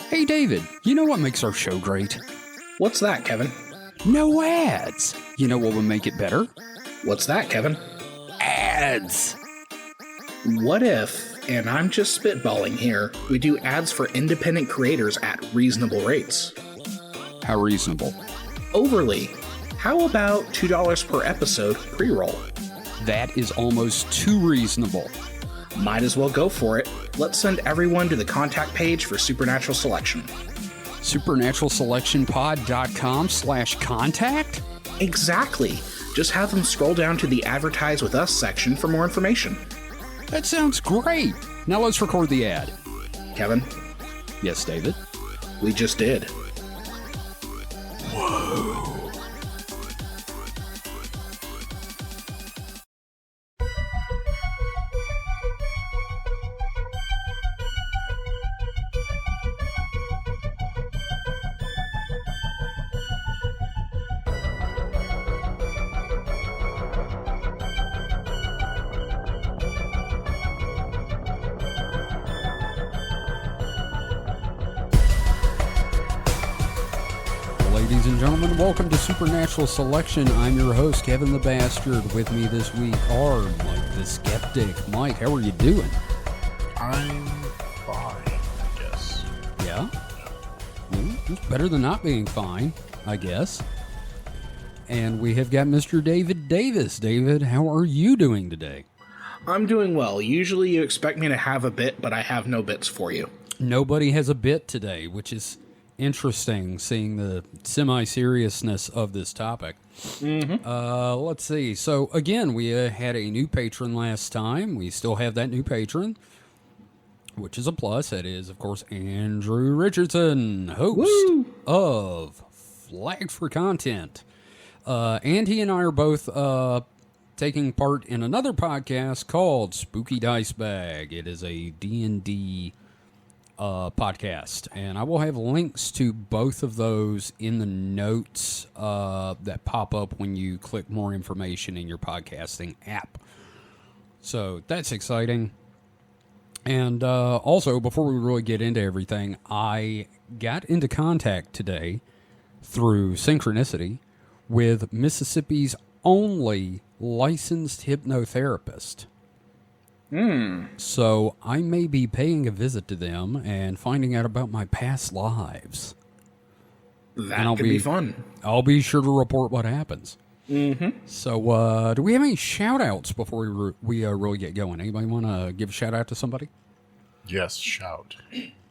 Hey, David, you know what makes our show great? What's that, Kevin? No ads. You know what would make it better? What's that, Kevin? Ads. What if, and I'm just spitballing here, we do ads for independent creators at reasonable rates? How reasonable? Overly. How about $2 per episode pre-roll? That is almost too reasonable. Might as well go for it. Let's send everyone to the contact page for Supernatural Selection. SupernaturalSelectionPod.com/contact? Exactly. Just have them scroll down to the Advertise With Us section for more information. That sounds great. Now let's record the ad. Kevin? Yes, David? We just did. Whoa. Ladies and gentlemen, welcome to Supernatural Selection. I'm your host, Kevin the Bastard. With me this week are Mike the Skeptic. Mike, how are you doing? I'm fine, I guess. Yeah? Well, it's better than not being fine, I guess. And we have got Mr. David Davis. David, how are you doing today? I'm doing well. Usually you expect me to have a bit, but I have no bits for you. Nobody has a bit today, which is interesting, seeing the semi-seriousness of this topic. Mm-hmm. Let's see. So, again, we had a new patron last time. We still have that new patron, which is a plus. That is, of course, Andrew Richardson, host of Flags for Content. And he and I are both taking part in another podcast called Spooky Dice Bag. It is a D&D podcast, and I will have links to both of those in the notes that pop up when you click more information in your podcasting app. So that's exciting. And also, before we really get into everything, I got into contact today through synchronicity with Mississippi's only licensed hypnotherapist. So I may be paying a visit to them and finding out about my past lives. That could be fun. I'll be sure to report what happens. Mm-hmm. So do we have any shout-outs before we really get going? Anybody want to give a shout-out to somebody? Yes, shout.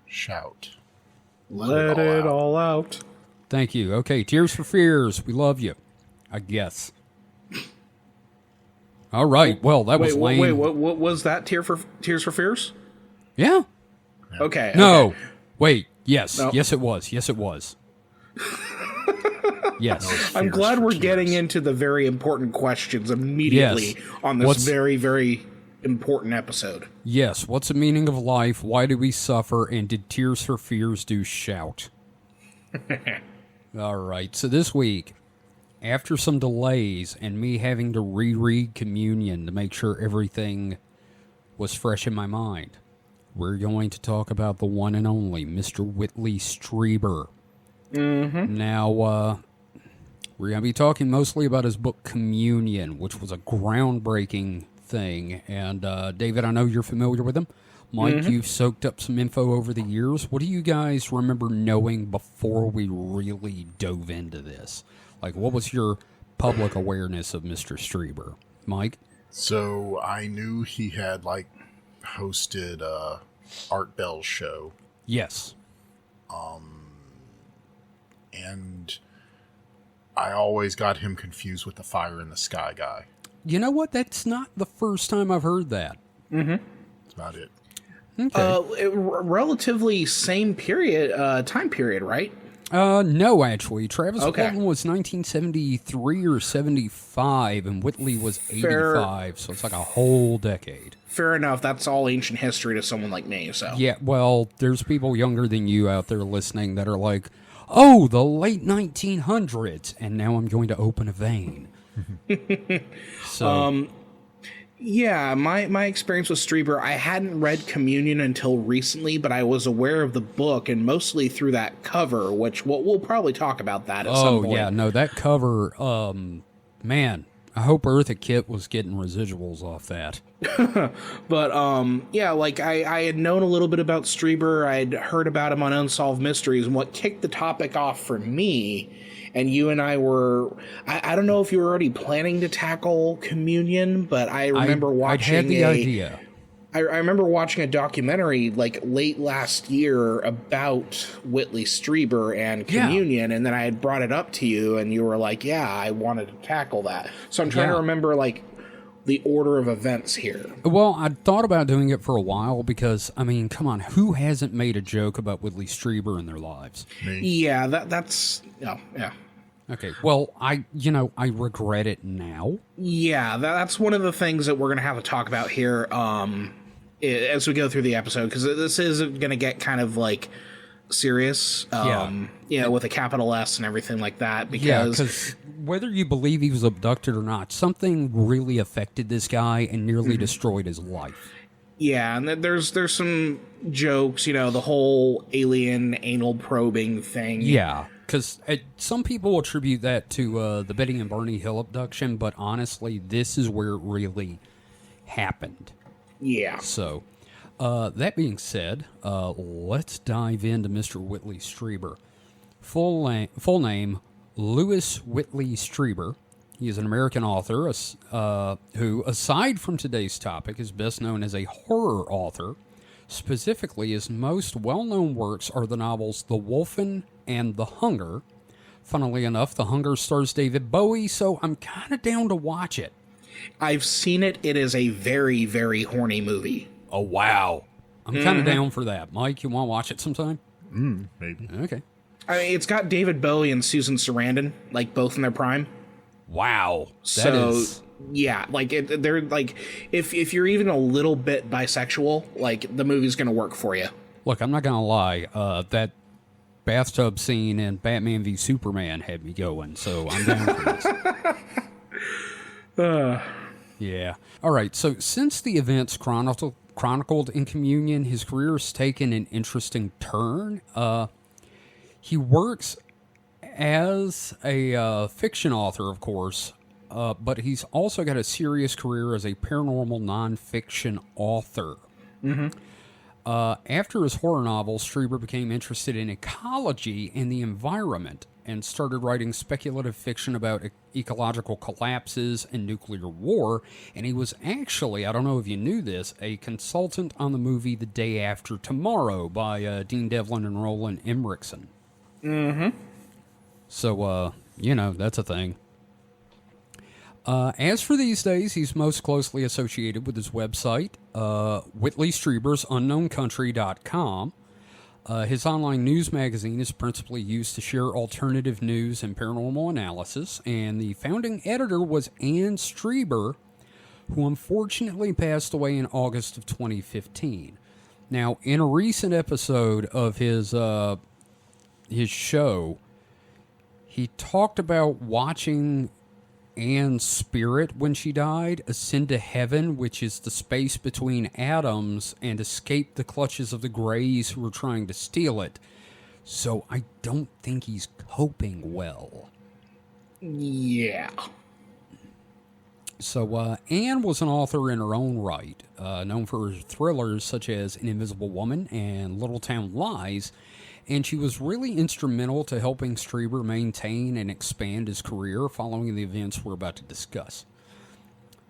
Shout. Let it all out. Thank you. Okay, Tears for Fears. We love you, I guess. All right. Well, that was lame. Wait, what was that? Tears for Fears? Yeah. Okay. No. Okay. Wait. Yes. No. Yes, it was. Yes, it was. Yes. I'm glad we're getting into the very important questions immediately on this very, very important episode. Yes. What's the meaning of life? Why do we suffer? And did Tears for Fears do shout? All right. So this week, after some delays and me having to reread Communion to make sure everything was fresh in my mind, we're going to talk about the one and only Mr. Whitley Strieber. Mm-hmm. Now, we're going to be talking mostly about his book Communion, which was a groundbreaking thing. And, David, I know you're familiar with him. Mike, you've soaked up some info over the years. What do you guys remember knowing before we really dove into this? Like, what was your public awareness of Mr. Strieber? Mike? So, I knew he had, hosted Art Bell's show. Yes. And I always got him confused with the Fire in the Sky guy. You know what? That's not the first time I've heard that. Mm-hmm. That's about it. Okay. Relatively same time period, right? No, actually. Travis Walton was 1973 or 75, and Whitley was 85, so it's like a whole decade. Fair enough. That's all ancient history to someone like me, so. Yeah, well, there's people younger than you out there listening that are like, oh, the late 1900s, and now I'm going to open a vein. So, Yeah, my experience with Strieber, I hadn't read Communion until recently, but I was aware of the book, and mostly through that cover, which we'll probably talk about that at some point. Oh, yeah, no, that cover, man, I hope Eartha Kitt was getting residuals off that. But, yeah, like, I had known a little bit about Strieber, I'd heard about him on Unsolved Mysteries, and what kicked the topic off for me, and you and I were, I don't know if you were already planning to tackle Communion, but I remember watching I'd had the idea. I remember watching a documentary like late last year about Whitley Strieber and Communion, and then I had brought it up to you, and you were like, yeah, I wanted to tackle that. So I'm trying to remember, like, the order of events here. Well, I'd thought about doing it for a while because, I mean, come on, who hasn't made a joke about Whitley Strieber in their lives? Me. Yeah, that's... Oh, yeah. Okay, well, I regret it now. Yeah, that's one of the things that we're going to have to talk about here as we go through the episode, because this is going to get kind of, like, serious, with a capital S and everything like that, because whether you believe he was abducted or not, something really affected this guy and nearly destroyed his life. Yeah, and there's some jokes, the whole alien anal probing thing. Yeah, because some people attribute that to the Betty and Barney Hill abduction, but honestly, this is where it really happened. Yeah. So, that being said, let's dive into Mr. Whitley Strieber. Full name, Louis Whitley Strieber. He is an American author who, aside from today's topic, is best known as a horror author. Specifically, his most well-known works are the novels The Wolfen and The Hunger. Funnily enough, The Hunger stars David Bowie, so I'm kind of down to watch it. I've seen it. It is a very, very horny movie. Oh, wow. I'm kind of down for that. Mike, you want to watch it sometime? Maybe. Okay. I mean, it's got David Bowie and Susan Sarandon, like, both in their prime. Wow. Yeah, like, they're, like, if you're even a little bit bisexual, like, the movie's going to work for you. Look, I'm not going to lie. That bathtub scene in Batman v Superman had me going, so I'm down for this. Yeah. All right, so since the events chronicled in Communion, his career has taken an interesting turn. He works as a fiction author, of course, but he's also got a serious career as a paranormal nonfiction author. After his horror novel, Strieber became interested in ecology and the environment and started writing speculative fiction about ecological collapses and nuclear war. And he was actually, I don't know if you knew this, a consultant on the movie The Day After Tomorrow by Dean Devlin and Roland Emmerichsen. So, that's a thing. As for these days, he's most closely associated with his website, Whitley Strieber's UnknownCountry.com. His online news magazine is principally used to share alternative news and paranormal analysis, and the founding editor was Anne Strieber, who unfortunately passed away in August of 2015. Now, in a recent episode of his show, he talked about watching Anne's spirit, when she died, ascend to heaven, which is the space between atoms, and escape the clutches of the Greys who were trying to steal it. So I don't think he's coping well. Yeah. So Anne was an author in her own right, known for her thrillers such as An Invisible Woman and Little Town Lies, and she was really instrumental to helping Strieber maintain and expand his career following the events we're about to discuss.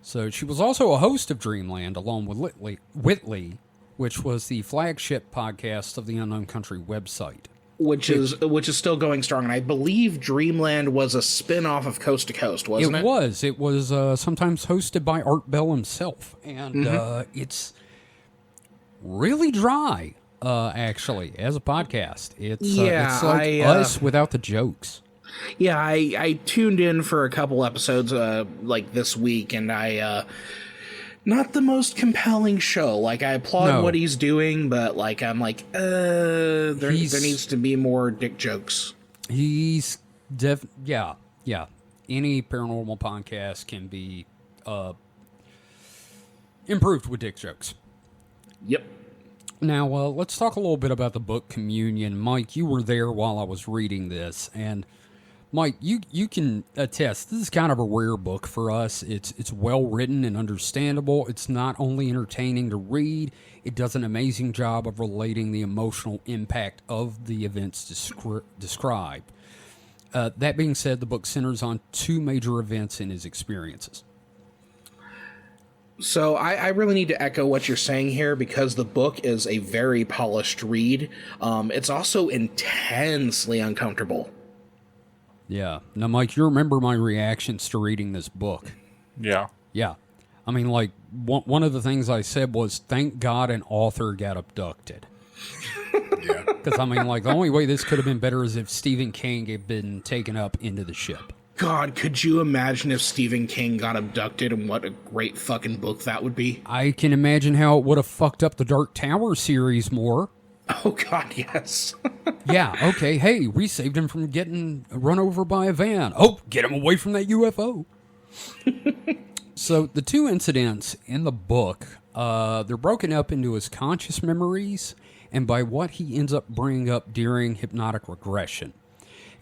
So she was also a host of Dreamland along with Whitley, which was the flagship podcast of the Unknown Country website. Which is still going strong, and I believe Dreamland was a spin-off of Coast to Coast, wasn't it? It was sometimes hosted by Art Bell himself, and it's really dry. Actually, as a podcast, it's like us without the jokes. Yeah, I tuned in for a couple episodes like this week, and I not the most compelling show. Like, I applaud what he's doing, but like I'm like, there needs to be more dick jokes. He's yeah. Any paranormal podcast can be improved with dick jokes. Yep. Now, let's talk a little bit about the book Communion. Mike, you were there while I was reading this, and Mike, you can attest, this is kind of a rare book for us. It's well written and understandable. It's not only entertaining to read, it does an amazing job of relating the emotional impact of the events described. That being said, the book centers on two major events in his experiences. So I really need to echo what you're saying here because the book is a very polished read. It's also intensely uncomfortable. Yeah. Now, Mike, you remember my reactions to reading this book. Yeah. Yeah. I mean, like, one of the things I said was, thank God an author got abducted. Yeah. Because, I mean, like, the only way this could have been better is if Stephen King had been taken up into the ship. God, could you imagine if Stephen King got abducted and what a great fucking book that would be? I can imagine how it would have fucked up the Dark Tower series more. Oh, God, yes. Yeah, okay, hey, we saved him from getting run over by a van. Oh, get him away from that UFO. So the two incidents in the book, they're broken up into his conscious memories and by what he ends up bringing up during hypnotic regression.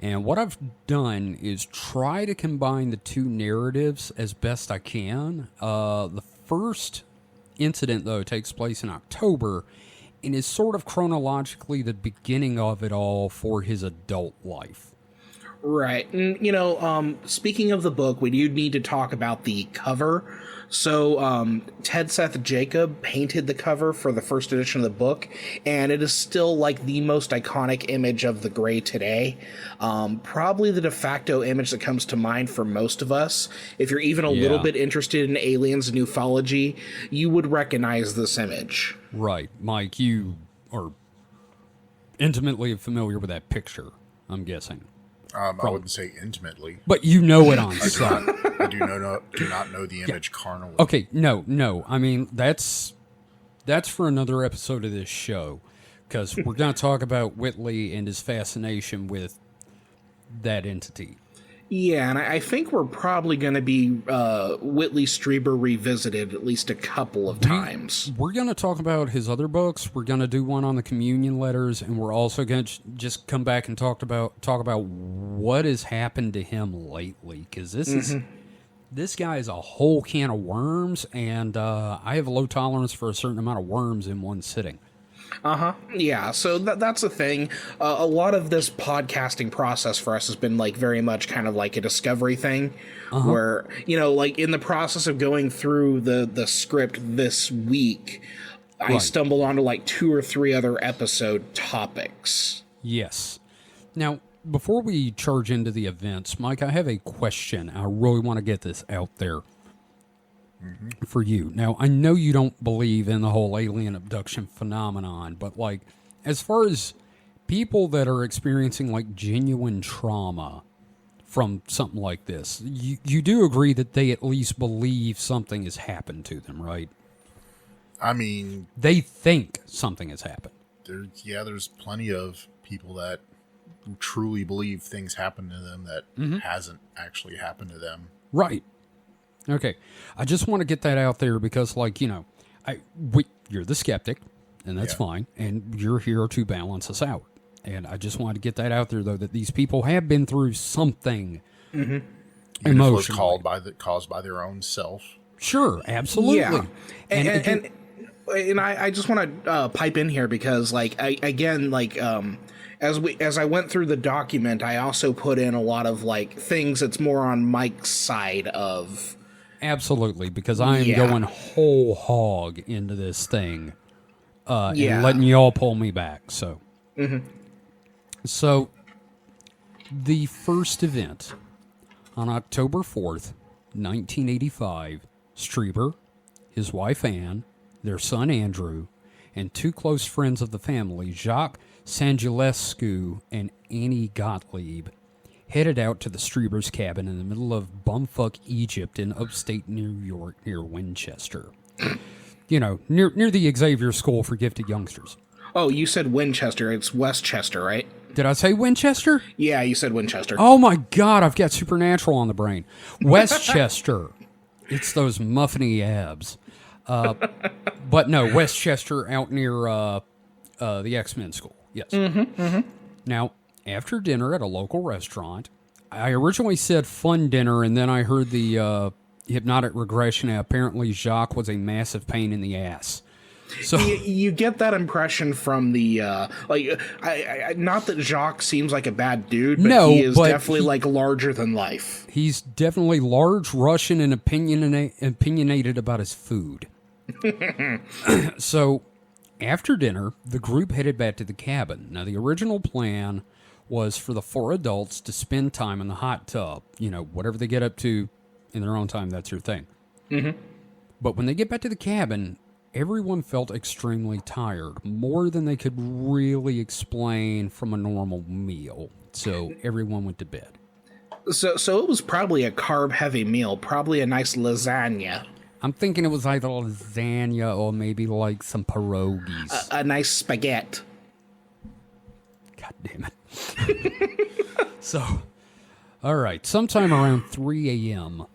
And what I've done is try to combine the two narratives as best I can. The first incident, though, takes place in October and is sort of chronologically the beginning of it all for his adult life. Right. And, you know, speaking of the book, we do need to talk about the cover. So Ted Seth Jacob painted the cover for the first edition of the book, and it is still like the most iconic image of the Gray today. Probably the de facto image that comes to mind for most of us. If you're even a little bit interested in aliens and ufology, you would recognize this image. Right. Mike, you are intimately familiar with that picture, I'm guessing. I wouldn't say intimately. But you know it on sight. I do not know the image carnally. Okay, no. I mean, that's for another episode of this show, because we're going to talk about Whitley and his fascination with that entity. Yeah, and I think we're probably going to be Whitley Strieber revisited at least a couple of times. We're going to talk about his other books. We're going to do one on the communion letters, and we're also going to just come back and talk about what has happened to him lately, because this guy is a whole can of worms, and I have a low tolerance for a certain amount of worms in one sitting. Yeah, so that's the thing. A lot of this podcasting process for us has been like very much kind of like a discovery thing where, you know, like in the process of going through the script this week, I stumbled onto like 2 or 3 other episode topics. Yes. Now, before we charge into the events, Mike, I have a question. I really want to get this out there. For you. Now, I know you don't believe in the whole alien abduction phenomenon, but like, as far as people that are experiencing like genuine trauma from something like this, you do agree that they at least believe something has happened to them, right? I mean, they think something has happened. There's plenty of people that truly believe things happen to them that hasn't actually happened to them. Right. Okay, I just want to get that out there because, like, you know, you're the skeptic, and that's fine, and you're here to balance us out. And I just wanted to get that out there, though, that these people have been through something emotional, caused by their own self. Sure, absolutely. Yeah, and I just want to pipe in here because, like, as I went through the document, I also put in a lot of like things that's more on Mike's side of. Absolutely, because I am going whole hog into this thing and letting y'all pull me back. So, So, the first event on October 4th, 1985, Strieber, his wife Anne, their son Andrew, and 2 close friends of the family, Jacques Sangelescu and Annie Gottlieb, headed out to the Strieber's cabin in the middle of bumfuck Egypt in upstate New York near Winchester. You know, near the Xavier School for Gifted Youngsters. Oh, you said Winchester. It's Westchester, right? Did I say Winchester? Yeah, you said Winchester. Oh my God, I've got Supernatural on the brain. Westchester. It's those muffiny abs. But no, Westchester out near the X-Men school. Yes. Now, after dinner at a local restaurant, I originally said fun dinner, and then I heard the hypnotic regression, and apparently Jacques was a massive pain in the ass. So you get that impression from the not that Jacques seems like a bad dude, but no, he is but definitely like larger than life. He's definitely large, Russian, and opinionated about his food. So after dinner, the group headed back to the cabin. Now, the original plan was for the 4 adults to spend time in the hot tub. You know, whatever they get up to in their own time, that's their thing. But when they get back to the cabin, everyone felt extremely tired, more than they could really explain from a normal meal. So everyone went to bed. So it was probably a carb-heavy meal, probably a nice lasagna. I'm thinking it was either lasagna or maybe like some pierogies. A nice spaghetti. God damn it. So, all right, sometime around 3 a.m.,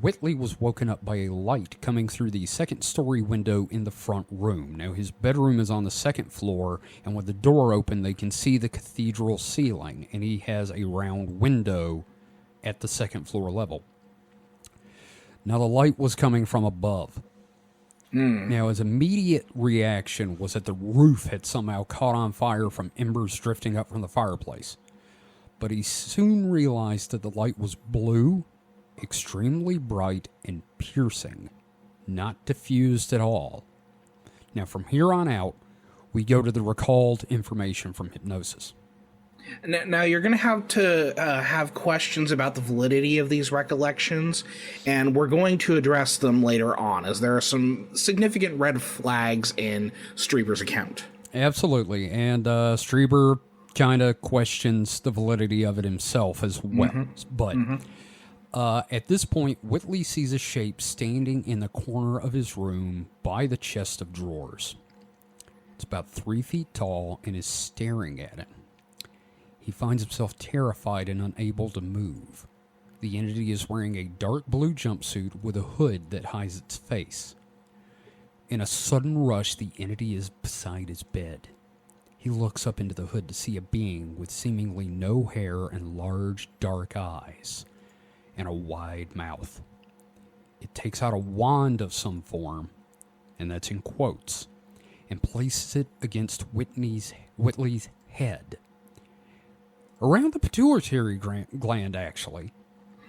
Whitley was woken up by a light coming through the second-story window in the front room. Now, his bedroom is on the second floor, and with the door open, they can see the cathedral ceiling, and he has a round window at the second floor level. Now, the light was coming from above. Now, his immediate reaction was that the roof had somehow caught on fire from embers drifting up from the fireplace. But he soon realized that the light was blue, extremely bright, and piercing, not diffused at all. Now, from here on out, we go to the recalled information from hypnosis. Now you're going to have questions about the validity of these recollections, and we're going to address them later on, as there are some significant red flags in Strieber's account. Absolutely, and Strieber kind of questions the validity of it himself as well. But at this point, Whitley sees a shape standing in the corner of his room by the chest of drawers. It's about 3 feet tall and is staring at him. He finds himself terrified and unable to move. The entity is wearing a dark blue jumpsuit with a hood that hides its face. In a sudden rush, the entity is beside his bed. He looks up into the hood to see a being with seemingly no hair and large, dark eyes, and a wide mouth. It takes out a wand of some form, and that's in quotes, and places it against Whitley's head. Around the pituitary gland, actually.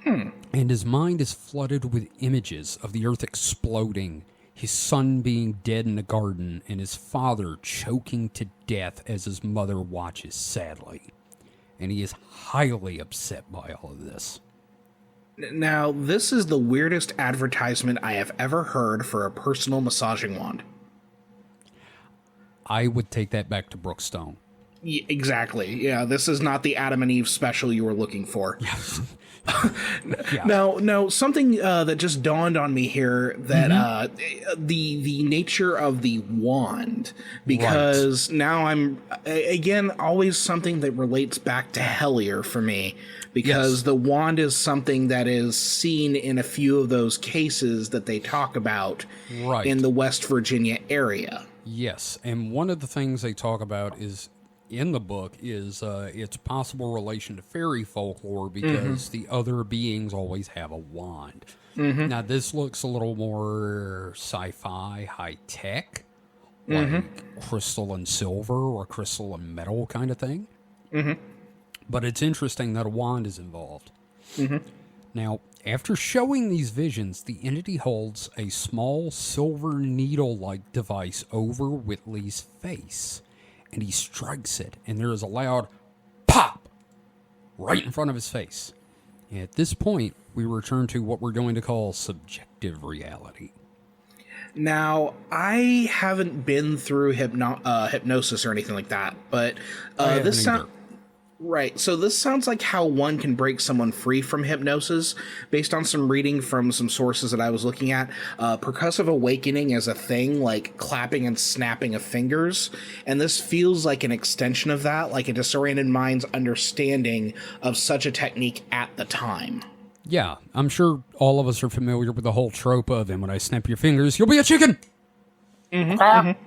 And his mind is flooded with images of the earth exploding, his son being dead in the garden, and his father choking to death as his mother watches sadly. And he is highly upset by all of this. Now, this is the weirdest advertisement I have ever heard for a personal massaging wand. I would take that back to Brookstone. Exactly. Yeah, this is not the Adam and Eve special you were looking for. Yes. Now, something that just dawned on me here, that the nature of the wand, because now I'm, again, always something that relates back to Hellier for me, because the wand is something that is seen in a few of those cases that they talk about in the West Virginia area. Yes, and one of the things they talk about is in the book is its possible relation to fairy folklore, because the other beings always have a wand. Now, this looks a little more sci-fi, high-tech, like crystal and silver or crystal and metal kind of thing. But it's interesting that a wand is involved. Now, after showing these visions, the entity holds a small silver needle-like device over Whitley's face, and he strikes it, and there is a loud pop right in front of his face. And at this point, we return to what we're going to call subjective reality. Now, I haven't been through hypnosis or anything like that, but this sounds... Right, so this sounds like how one can break someone free from hypnosis. Based on some reading from some sources that I was looking at, percussive awakening is a thing, like clapping and snapping of fingers, and this feels like an extension of that, like a disoriented mind's understanding of such a technique at the time. Yeah, I'm sure all of us are familiar with the whole trope of, and when I snap your fingers, you'll be a chicken. Mm-hmm. Mm-hmm.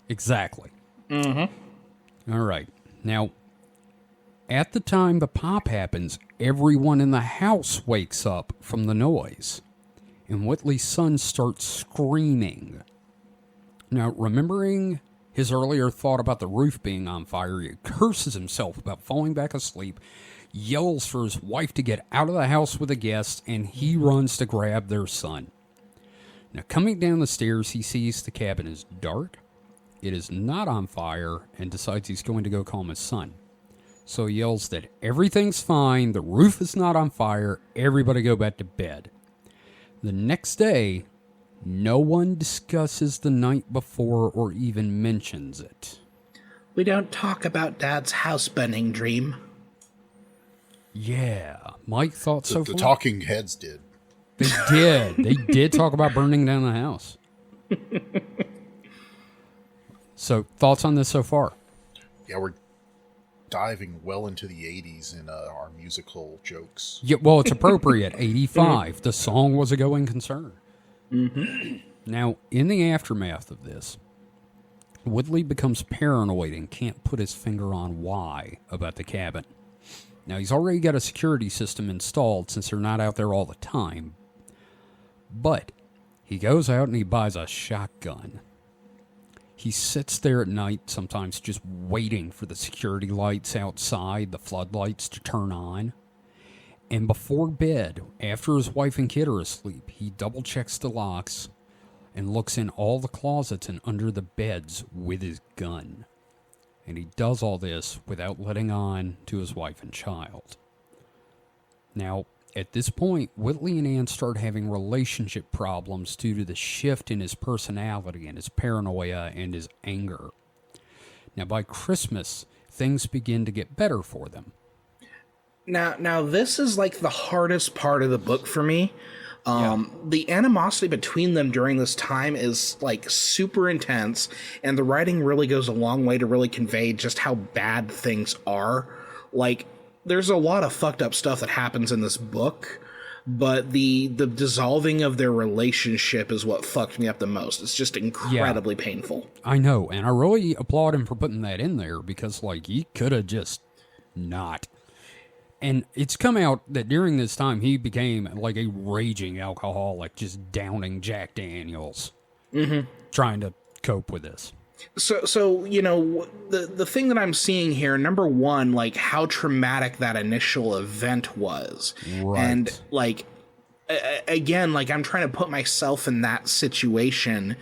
Exactly. Mm-hmm. All right. Now, at the time the pop happens, everyone in the house wakes up from the noise, and Whitley's son starts screaming. Now, remembering his earlier thought about the roof being on fire, he curses himself about falling back asleep, yells for his wife to get out of the house with a guest, and he runs to grab their son. Now, coming down the stairs, he sees the cabin is dark, it is not on fire, and decides he's going to go calm his son. So he yells that everything's fine, the roof is not on fire, everybody go back to bed. The next day, no one discusses the night before or even mentions it. We don't talk about Dad's house burning dream. Yeah, Mike thought so. The talking heads did. They did. They did talk about burning down the house. So, thoughts on this so far? Yeah, we're diving well into the 80s in our musical jokes. Yeah, well, it's appropriate. 85. The song was a going concern. Mm-hmm. Now, in the aftermath of this, Whitley becomes paranoid and can't put his finger on why about the cabin. Now, he's already got a security system installed since they're not out there all the time. But he goes out and he buys a shotgun. He sits there at night, sometimes just waiting for the security lights outside, the floodlights to turn on. And before bed, after his wife and kid are asleep, he double checks the locks and looks in all the closets and under the beds with his gun. And he does all this without letting on to his wife and child. Now, at this point, Whitley and Ann start having relationship problems due to the shift in his personality and his paranoia and his anger. Now, by Christmas, things begin to get better for them. Now this is like the hardest part of the book for me. The animosity between them during this time is like super intense, and the writing really goes a long way to really convey just how bad things are. Like, there's a lot of fucked up stuff that happens in this book, but the dissolving of their relationship is what fucked me up the most. It's just incredibly painful. I know, and I really applaud him for putting that in there, because like he could have just not. And it's come out that during this time, he became like a raging alcoholic, just downing Jack Daniels, trying to cope with this. So you know, the thing that I'm seeing here, number one, like how traumatic that initial event was. Right. And like, again, like I'm trying to put myself in that situation,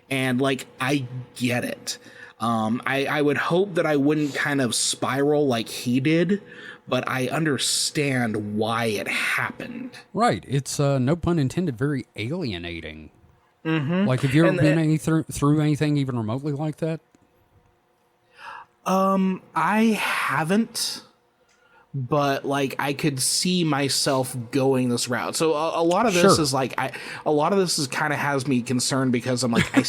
and like, I get it. I would hope that I wouldn't kind of spiral like he did, but I understand why it happened. Right. It's, no pun intended, very alienating. Mm-hmm. Like, have you ever been through anything even remotely like that? I haven't, but like I could see myself going this route. So a lot of this is like a lot of this is kind of has me concerned, because I'm like, I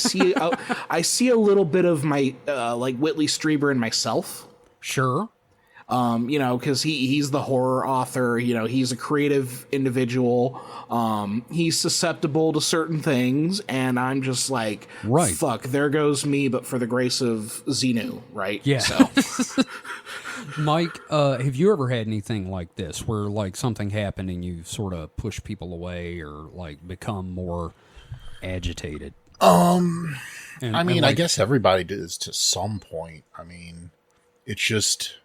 see a little bit of my like Whitley Strieber in myself. Sure. You know, because he's the horror author, you know, he's a creative individual, he's susceptible to certain things, and I'm just like, fuck, there goes me, but for the grace of Xenu, right? Yeah. So. Mike, have you ever had anything like this, where like something happened and you sort of push people away or like become more agitated? I mean, I guess everybody does to some point. I mean, it's just,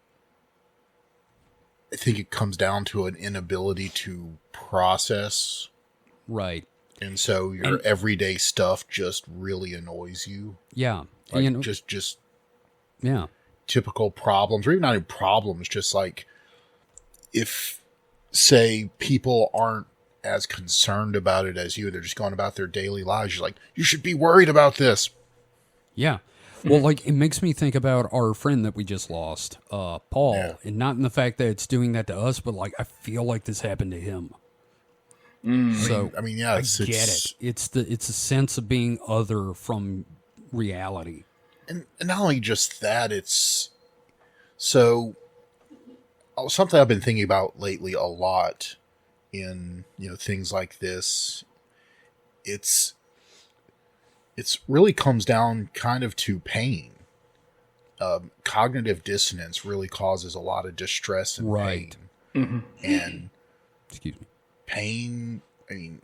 I think it comes down to an inability to process. Right. And so your everyday stuff just really annoys you. Yeah. Like, you know, just yeah. Typical problems, or even not even problems, just like if, say, people aren't as concerned about it as you, they're just going about their daily lives. You're like, you should be worried about this. Yeah. Well, like, it makes me think about our friend that we just lost, Paul, and not in the fact that it's doing that to us, but like, I feel like this happened to him. So I mean, yeah, I get it. It's a sense of being other from reality. And not only just that, it's so something I've been thinking about lately a lot in, things like this, it's really comes down kind of to pain. Cognitive dissonance really causes a lot of distress and Right. pain. Mm-hmm. And Excuse me. pain, I mean,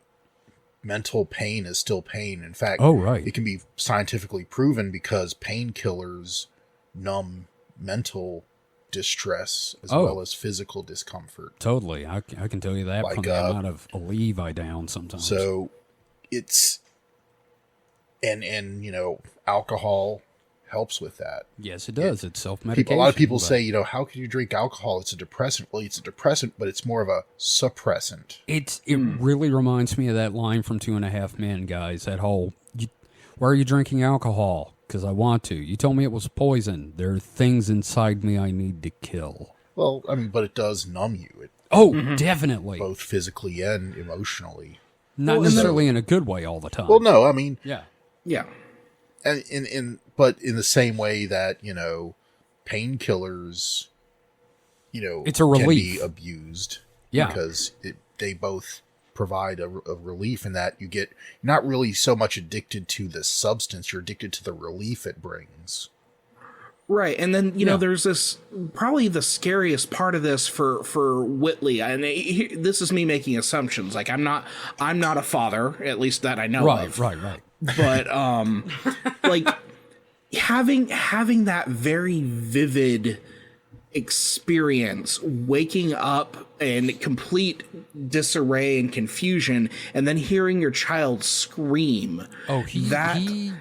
mental pain is still pain. In fact, Right. it can be scientifically proven because painkillers numb mental distress as well as physical discomfort. Totally. I can tell you that from the amount of Aleve I down sometimes. So it's, and alcohol helps with that. Yes, it does. It's self-medication. A lot of people say, how can you drink alcohol? It's a depressant. Well, it's a depressant, but it's more of a suppressant. It really reminds me of that line from 2.5 Men, guys. That whole, why are you drinking alcohol? Because I want to. You told me it was poison. There are things inside me I need to kill. Well, I mean, but it does numb you. Definitely. Both physically and emotionally. Not necessarily in a good way all the time. Well, no, I mean, yeah. And but in the same way that, painkillers, it's a relief. can be abused. Yeah. Because they both provide a relief in that you're not really so much addicted to the substance, you're addicted to the relief it brings. Right, and then there's this probably the scariest part of this for Whitley, and this is me making assumptions. Like I'm not a father, at least that I know of. Right. But like having that very vivid experience, waking up in complete disarray and confusion, and then hearing your child scream. Oh, he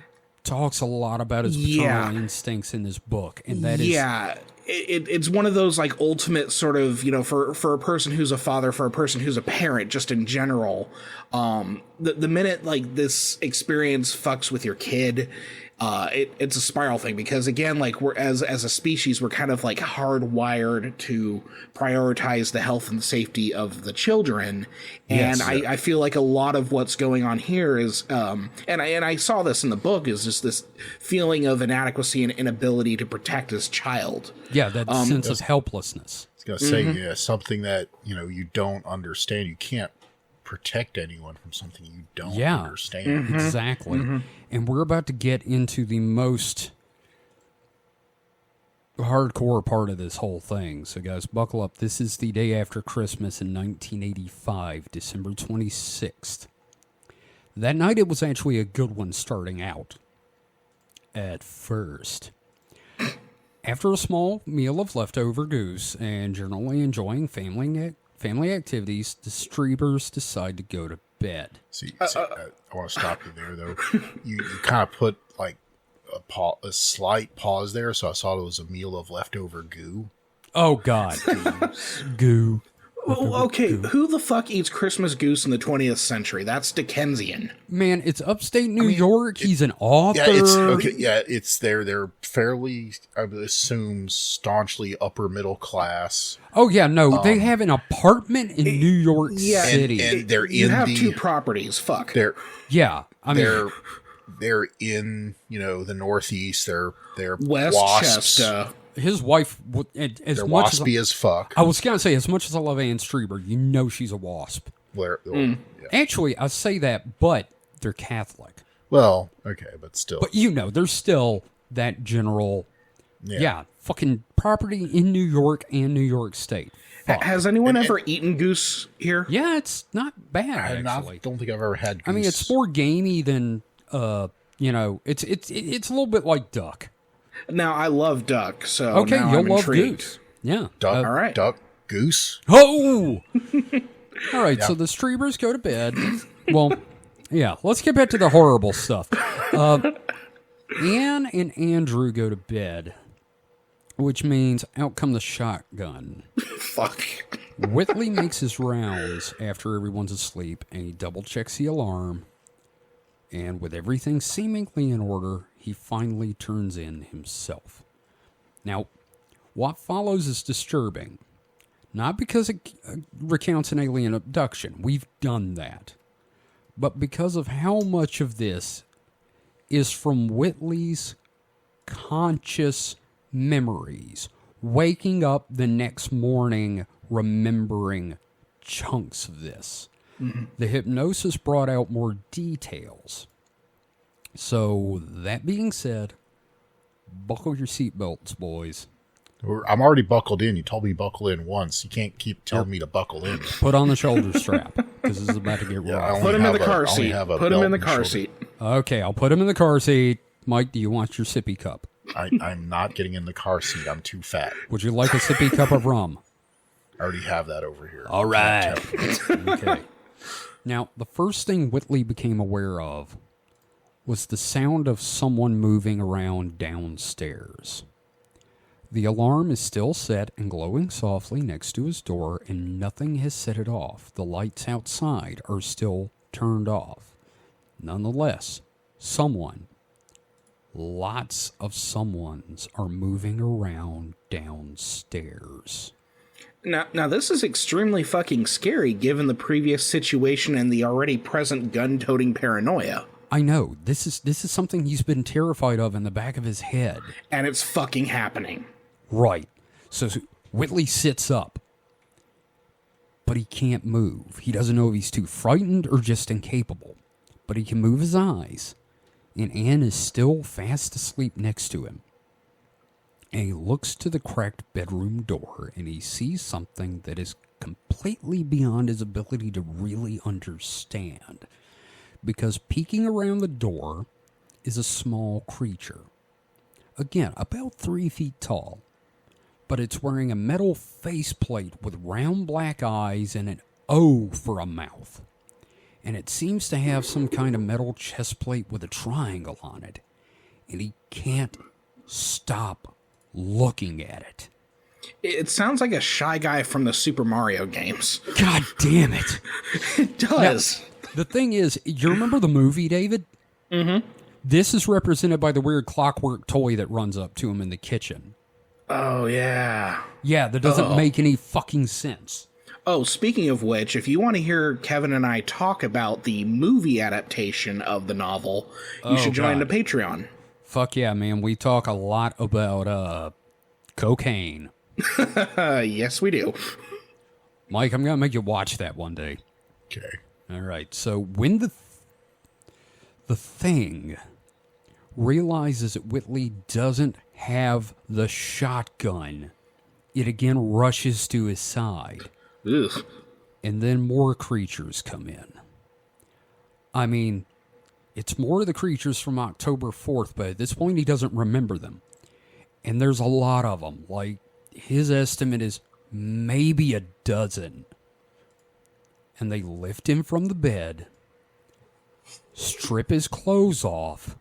talks a lot about his paternal instincts in this book, and that is it's one of those like ultimate sort of for a person who's a father, for a person who's a parent, just in general. The minute like this experience fucks with your kid, it's a spiral thing, because again, like we're as a species, we're kind of like hardwired to prioritize the health and safety of the children, and I feel like a lot of what's going on here is and I saw this in the book, is just this feeling of inadequacy and inability to protect his child. That sense of helplessness. I was gonna say something that you don't understand. You can't protect anyone from something you don't understand. Exactly. And we're about to get into the most hardcore part of this whole thing. So guys, buckle up. This is the day after Christmas in 1985, December 26th. That night it was actually a good one starting out. At first. After a small meal of leftover goose and generally enjoying family activities, the Striebers decide to go to bed. I want to stop you there, though. You kind of put like a slight pause there, so I saw it was a meal of leftover goo. Oh, God. Goo. Okay, who the fuck eats Christmas goose in the 20th century? That's Dickensian. Man, it's upstate New York. He's an author. It's they're fairly, I would assume, staunchly upper middle class. Oh yeah, no, they have an apartment in New York City, and they're you in have two properties. Fuck. They're in the Northeast. They're Westchester. His wife, as they're much waspy as fuck. I was gonna say, as much as I love Anne Strieber, she's a wasp. Actually, I say that, but they're Catholic. Well, okay, but still. But there's still that general, fucking property in New York and New York State. Fuck. Has anyone ever eaten goose here? Yeah, it's not bad. I don't think I've ever had goose. I mean, it's more gamey than it's a little bit like duck. Now, I love duck, so okay, now you'll I'm love intrigued. goose. Yeah. Duck, all right. Duck, goose. Oh! All right, so the Striebers go to bed. Well, let's get back to the horrible stuff. Anne and Andrew go to bed, which means out come the shotgun. Fuck. Whitley makes his rounds after everyone's asleep, and he double-checks the alarm. And with everything seemingly in order, he finally turns in himself. Now, what follows is disturbing. Not because it recounts an alien abduction. We've done that. But because of how much of this is from Whitley's conscious memories. Waking up the next morning remembering chunks of this. The hypnosis brought out more details. So, that being said, buckle your seatbelts, boys. I'm already buckled in. You told me buckle in once. You can't keep telling me to buckle in. Put on the shoulder strap, because this is about to get rough. Put him in the car seat. Put him in the car seat. Okay, I'll put him in the car seat. Mike, do you want your sippy cup? I'm not getting in the car seat. I'm too fat. Would you like a sippy cup of rum? I already have that over here. All right. Okay. Now, the first thing Whitley became aware of was the sound of someone moving around downstairs. The alarm is still set and glowing softly next to his door, and nothing has set it off. The lights outside are still turned off. Nonetheless, someone, lots of someones, are moving around downstairs. Now, this is extremely fucking scary given the previous situation and the already present gun-toting paranoia. I know. This is something he's been terrified of in the back of his head. And it's fucking happening. Right. So Whitley sits up, but he can't move. He doesn't know if he's too frightened or just incapable, but he can move his eyes, and Anne is still fast asleep next to him. And he looks to the cracked bedroom door, and he sees something that is completely beyond his ability to really understand, because peeking around the door is a small creature. Again, about 3 feet tall, but it's wearing a metal faceplate with round black eyes and an O for a mouth. And it seems to have some kind of metal chest plate with a triangle on it. And he can't stop looking at it. It sounds like a Shy Guy from the Super Mario games. God damn it. It does. Now, the thing is, you remember the movie, David? Mm-hmm. This is represented by the weird clockwork toy that runs up to him in the kitchen. Oh, yeah. Yeah, that doesn't make any fucking sense. Oh, speaking of which, if you want to hear Kevin and I talk about the movie adaptation of the novel, you should join the Patreon. Fuck yeah, man. We talk a lot about cocaine. Yes, we do. Mike, I'm going to make you watch that one day. Okay. All right. So when the Thing realizes that Whitley doesn't have the shotgun, it again rushes to his side. Ugh. And then more creatures come in. I mean, it's more of the creatures from October 4th, but at this point he doesn't remember them. And there's a lot of them. Like, his estimate is maybe a dozen. And they lift him from the bed, strip his clothes off,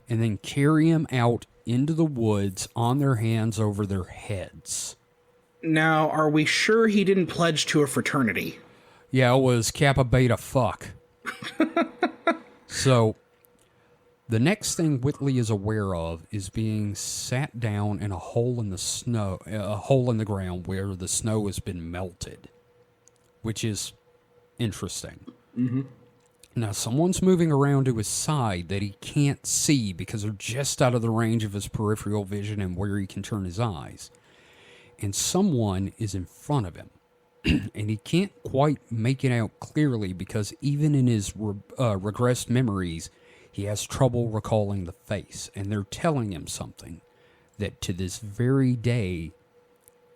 and then carry him out into the woods on their hands over their heads. Now, are we sure he didn't pledge to a fraternity? Yeah, it was Kappa Beta fuck. So, the next thing Whitley is aware of is being sat down in a hole in the snow, a hole in the ground where the snow has been melted, which is interesting. Mm-hmm. Now, someone's moving around to his side that he can't see because they're just out of the range of his peripheral vision and where he can turn his eyes. And someone is in front of him. And he can't quite make it out clearly because even in his regressed memories, he has trouble recalling the face. And they're telling him something that to this very day,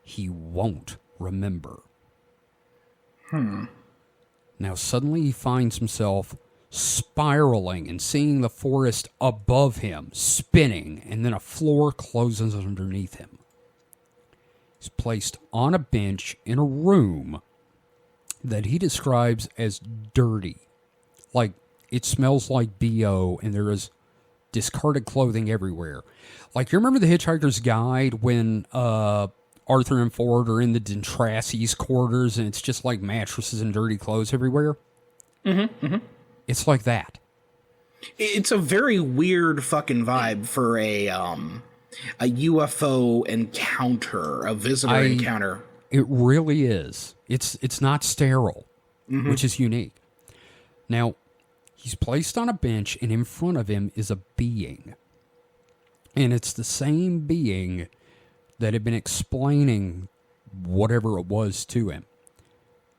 he won't remember. Now, suddenly he finds himself spiraling and seeing the forest above him, spinning, and then a floor closes underneath him. He's placed on a bench in a room that he describes as dirty. Like, it smells like BO, and there is discarded clothing everywhere. Like, you remember the Hitchhiker's Guide when Arthur and Ford are in the Dentrassi's quarters, and it's just like mattresses and dirty clothes everywhere? Mm-hmm, mm-hmm. It's like that. It's a very weird fucking vibe for a UFO encounter, a visitor encounter. It really is. It's not sterile, which is unique. Now, he's placed on a bench, and in front of him is a being. And it's the same being that had been explaining whatever it was to him.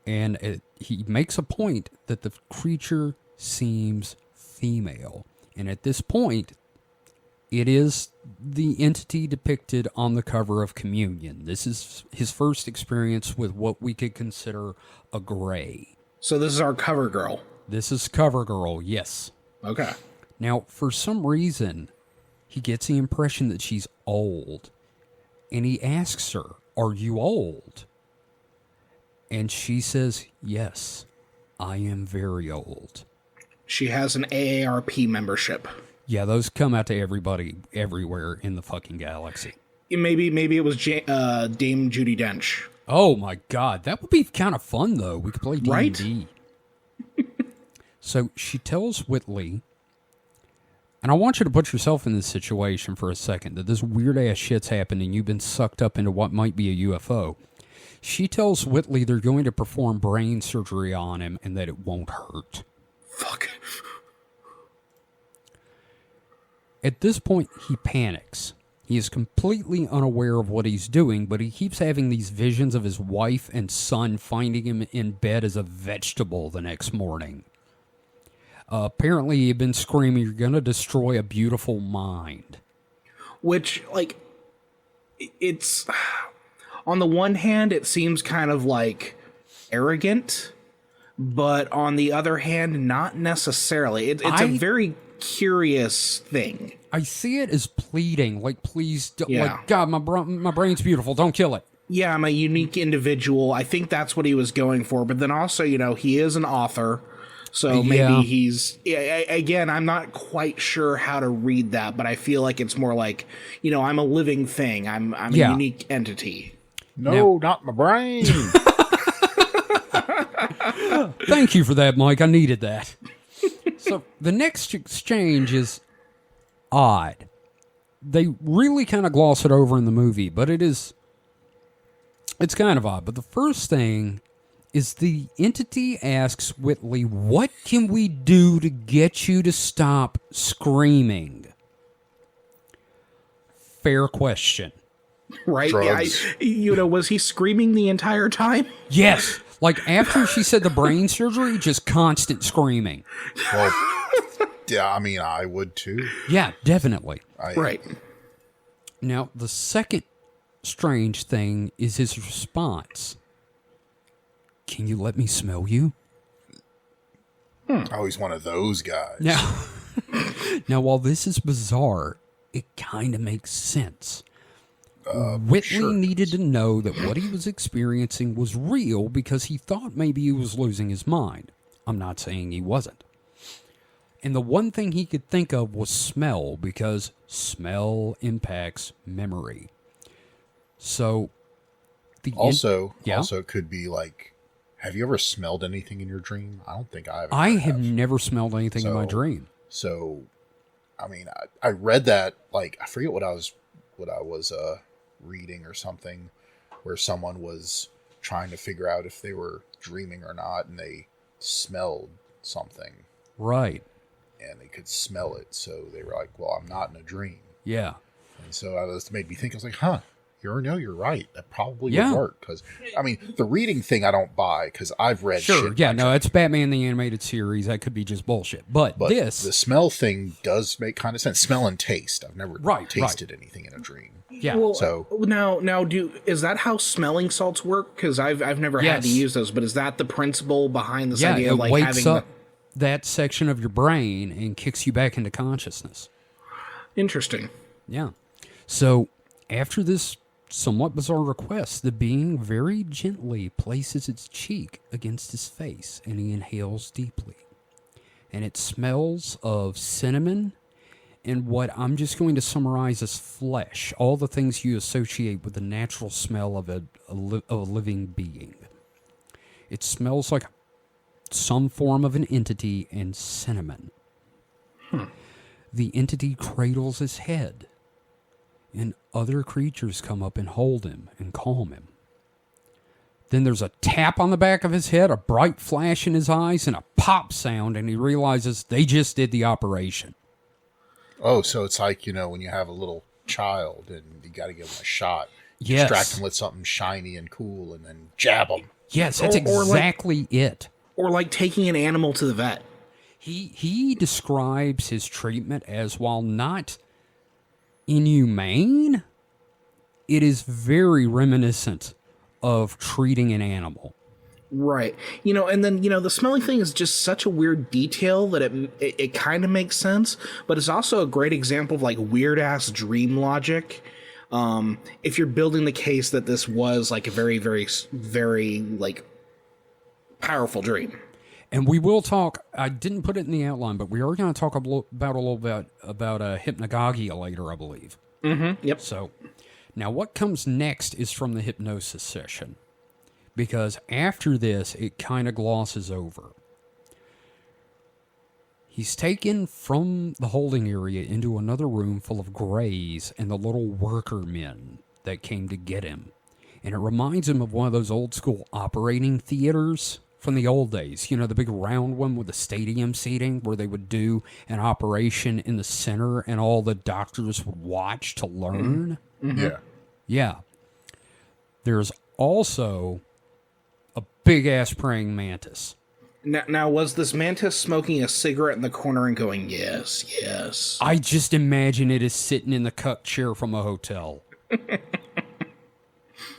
And he makes a point that the creature seems female. And at this point, it is the entity depicted on the cover of Communion. This is his first experience with what we could consider a gray. So this is our cover girl. This is cover girl, yes. Okay. Now, for some reason, he gets the impression that she's old. And he asks her, "Are you old?" And she says, "Yes, I am very old." She has an AARP membership. Yeah, those come out to everybody everywhere in the fucking galaxy. Maybe it was Dame Judi Dench. Oh my god, that would be kind of fun though. We could play D&D. Right? So she tells Whitley, and I want you to put yourself in this situation for a second, that this weird ass shit's happened and you've been sucked up into what might be a UFO. She tells Whitley they're going to perform brain surgery on him and that it won't hurt. Fuck. At this point, he panics. He is completely unaware of what he's doing, but he keeps having these visions of his wife and son finding him in bed as a vegetable the next morning. Apparently, he'd been screaming, "You're going to destroy a beautiful mind." Which, like, it's... On the one hand, it seems kind of, like, arrogant, but on the other hand, not necessarily. It's a very curious thing. I see it as pleading, like, please, Yeah. like, God, my brain's beautiful, don't kill it. Yeah, I'm a unique individual. I think that's what he was going for. But then also, he is an author. So maybe he's... Again, I'm not quite sure how to read that, but I feel like it's more like, I'm a living thing. I'm a unique entity. No, not my brain. Thank you for that, Mike. I needed that. So the next exchange is odd. They really kind of gloss it over in the movie, but it's kind of odd. But the first thing is the entity asks Whitley, "What can we do to get you to stop screaming?" Fair question. Right? Drugs. Yeah, was he screaming the entire time? Yes. Like after she said the brain surgery, just constant screaming. Well, yeah, I mean, I would too. Yeah, definitely. Right. Now, the second strange thing is his response. "Can you let me smell you?" Oh, he's one of those guys. Now, while this is bizarre, it kind of makes sense. Whitley needed to know that what he was experiencing was real because he thought maybe he was losing his mind. I'm not saying he wasn't. And the one thing he could think of was smell, because smell impacts memory. So, Also, it could be like, have you ever smelled anything in your dream? I don't think I have. I have never smelled anything in my dream. So, I mean, I read that, like, I forget what I was reading or something, where someone was trying to figure out if they were dreaming or not, and they smelled something. Right. And they could smell it, so they were like, well, I'm not in a dream. Yeah. And so it made me think, I was like, you're right. That probably would work. Because, I mean, the reading thing I don't buy, because I've read shit. Yeah, no, it's Batman the Animated Series. That could be just bullshit. But the smell thing does make kind of sense. Smell and taste. I've never tasted anything in a dream. Yeah. Well, so now, is that how smelling salts work? Because I've never had to use those, but is that the principle behind this idea of like wakes having up that section of your brain and kicks you back into consciousness? Interesting. Yeah. So after this somewhat bizarre request, the being very gently places its cheek against his face, and he inhales deeply. And it smells of cinnamon and what I'm just going to summarize as flesh, all the things you associate with the natural smell of a living being. It smells like some form of an entity and cinnamon. The entity cradles his head, and other creatures come up and hold him and calm him. Then there's a tap on the back of his head, a bright flash in his eyes, and a pop sound, and he realizes they just did the operation. Oh, so it's like, when you have a little child and you got to give them a shot. Yes. Distract them with something shiny and cool and then jab them. Yes, that's exactly it. Or like taking an animal to the vet. He describes his treatment as, while not inhumane, it is very reminiscent of treating an animal. Right. And then, the smelling thing is just such a weird detail that it kind of makes sense, but it's also a great example of like weird ass dream logic. If you're building the case that this was like a very, very, very like powerful dream. And we will talk, I didn't put it in the outline, but we are going to talk a little bit about hypnagogia later, I believe. Mm-hmm. Yep. So now what comes next is from the hypnosis session, because after this, it kind of glosses over. He's taken from the holding area into another room full of grays and the little worker men that came to get him. And it reminds him of one of those old school operating theaters from the old days. The big round one with the stadium seating where they would do an operation in the center and all the doctors would watch to learn. Mm-hmm. Yeah. Yeah. There's also a big-ass praying mantis. Now, was this mantis smoking a cigarette in the corner and going, yes, yes? I just imagine it is sitting in the cuck chair from a hotel.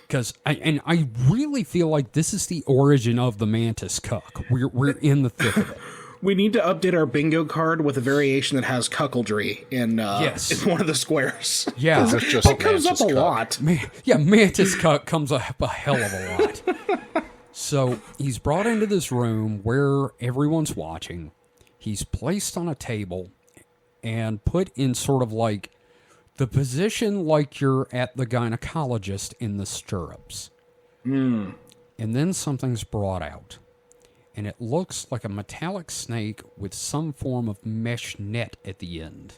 Because I really feel like this is the origin of the mantis cuck. We're in the thick of it. We need to update our bingo card with a variation that has cuckoldry in one of the squares. Yeah. That comes up a lot. Mantis cuck comes up a hell of a lot. So he's brought into this room where everyone's watching. He's placed on a table and put in sort of like the position like you're at the gynecologist in the stirrups. Mm. And then something's brought out. And it looks like a metallic snake with some form of mesh net at the end.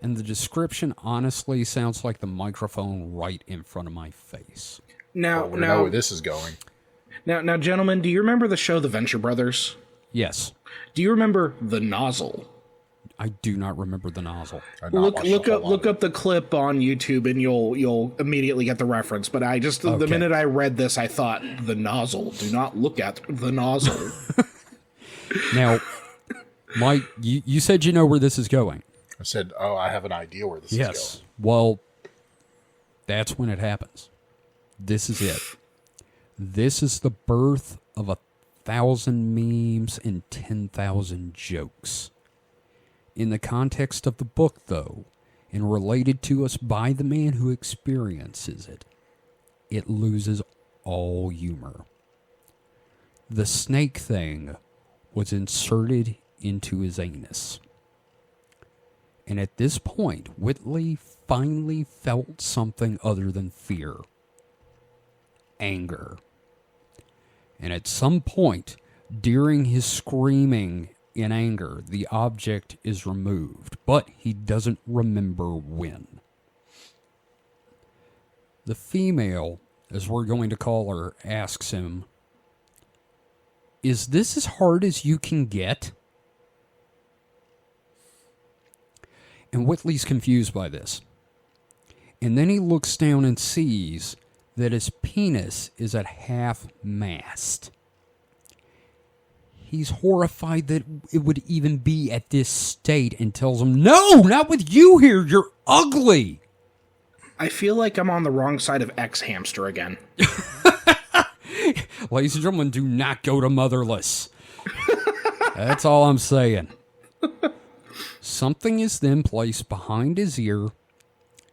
And the description honestly sounds like the microphone right in front of my face. Now, we know where this is going. Now, gentlemen, do you remember the show The Venture Brothers? Yes. Do you remember The Nozzle? I do not remember The Nozzle. Look up the clip on YouTube and you'll immediately get the reference. But the minute I read this, I thought, The Nozzle. Do not look at the nozzle. Now, Mike, you said you know where this is going. I said, I have an idea where this is going. Yes. Well, that's when it happens. This is it. This is the birth of 1,000 memes and 10,000 jokes. In the context of the book, though, and related to us by the man who experiences it, it loses all humor. The snake thing was inserted into his anus. And at this point, Whitley finally felt something other than fear. Anger. And at some point, during his screaming in anger, the object is removed, but he doesn't remember when. The female, as we're going to call her, asks him, "Is this as hard as you can get?" And Whitley's confused by this. And then he looks down and sees that his penis is at half-mast. He's horrified that it would even be at this state and tells him, "No, not with you here. You're ugly." I feel like I'm on the wrong side of X-Hamster again. Ladies and gentlemen, do not go to Motherless. That's all I'm saying. Something is then placed behind his ear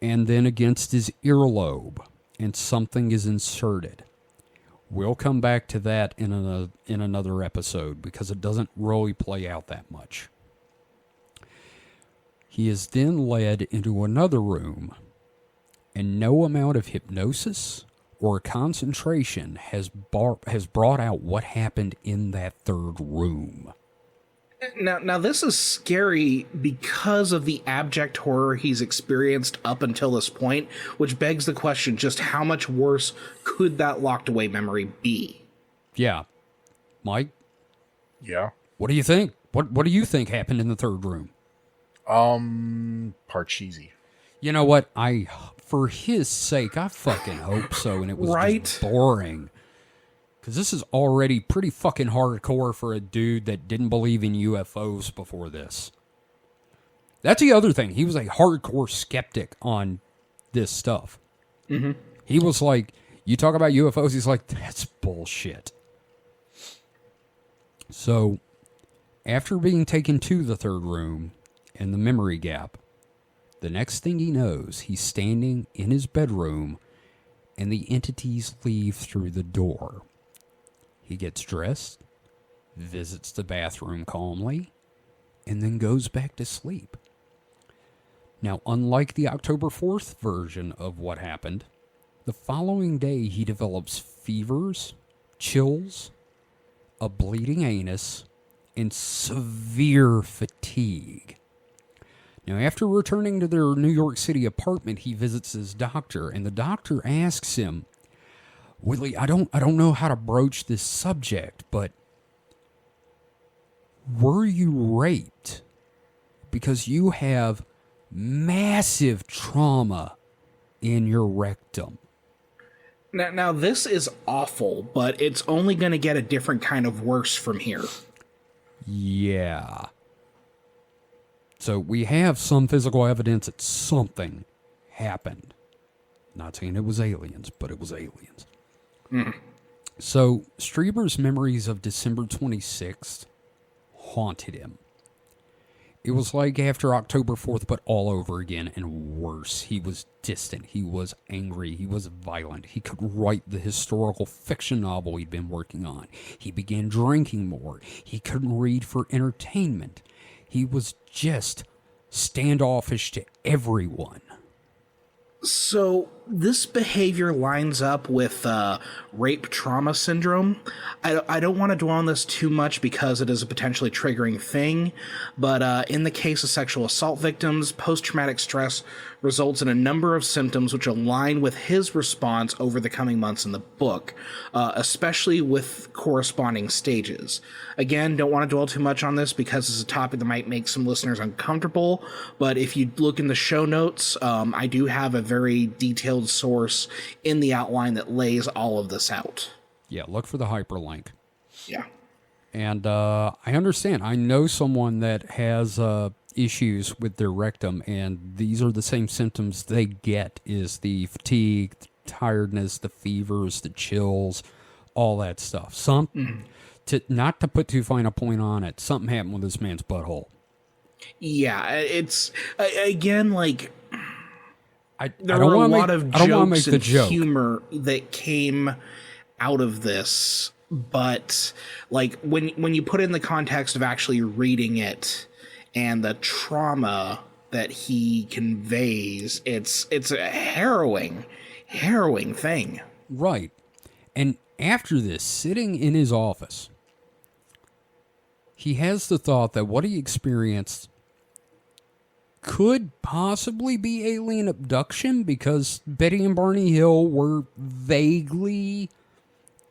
and then against his earlobe, and something is inserted. We'll come back to that in another episode because it doesn't really play out that much. He is then led into another room, and no amount of hypnosis or concentration has brought out what happened in that third room. Now this is scary because of the abject horror he's experienced up until this point, which begs the question, just how much worse could that locked away memory be? Yeah. Mike? Yeah? What do you think? What do you think happened in the third room? Parcheesi. You know what? For his sake, I fucking hope so, and it was right? just boring. Because this is already pretty fucking hardcore for a dude that didn't believe in UFOs before this. That's the other thing. He was a hardcore skeptic on this stuff. Mm-hmm. He was like, you talk about UFOs, he's like, that's bullshit. So, after being taken to the third room and the memory gap, the next thing he knows, he's standing in his bedroom and the entities leave through the door. He gets dressed, visits the bathroom calmly, and then goes back to sleep. Now, unlike the October 4th version of what happened, the following day he develops fevers, chills, a bleeding anus, and severe fatigue. Now, after returning to their New York City apartment, he visits his doctor, and the doctor asks him, Whitley, I don't know how to broach this subject, but were you raped? Because you have massive trauma in your rectum. Now this is awful, but it's only going to get a different kind of worse from here. Yeah. So we have some physical evidence that something happened. Not saying it was aliens, but it was aliens. Mm. So Strieber's memories of December 26th haunted him. It was like after October 4th, but all over again and worse. He was distant. He was angry. He was violent. He could write the historical fiction novel he'd been working on. He began drinking more. He couldn't read for entertainment. He was just standoffish to everyone. So this behavior lines up with rape trauma syndrome. I don't want to dwell on this too much because it is a potentially triggering thing, but in the case of sexual assault victims, post-traumatic stress results in a number of symptoms which align with his response over the coming months in the book, especially with corresponding stages. Again, don't want to dwell too much on this because it's a topic that might make some listeners uncomfortable, but if you look in the show notes, I do have a very detailed source in the outline that lays all of this out. Yeah, look for the hyperlink. Yeah. And I understand. I know someone that has issues with their rectum, and these are the same symptoms they get, is the fatigue, the tiredness, the fevers, the chills, all that stuff. Not to put too fine a point on it, something happened with this man's butthole. Yeah, it's, again, like, there were a lot of jokes and humor that came out of this, but like when you put it in the context of actually reading it and the trauma that he conveys, it's a harrowing thing. Right. And after this, sitting in his office, he has the thought that what he experienced could possibly be alien abduction because Betty and Barney Hill were vaguely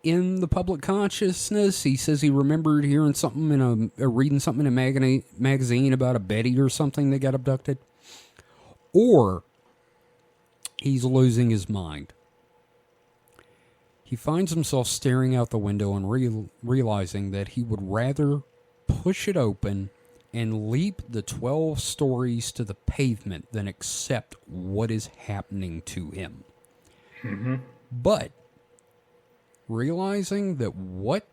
in the public consciousness. He says he remembered hearing something reading something in a magazine about a Betty or something that got abducted. Or he's losing his mind. He finds himself staring out the window and realizing that he would rather push it open and leap the 12 stories to the pavement than accept what is happening to him. Mm-hmm. But realizing that what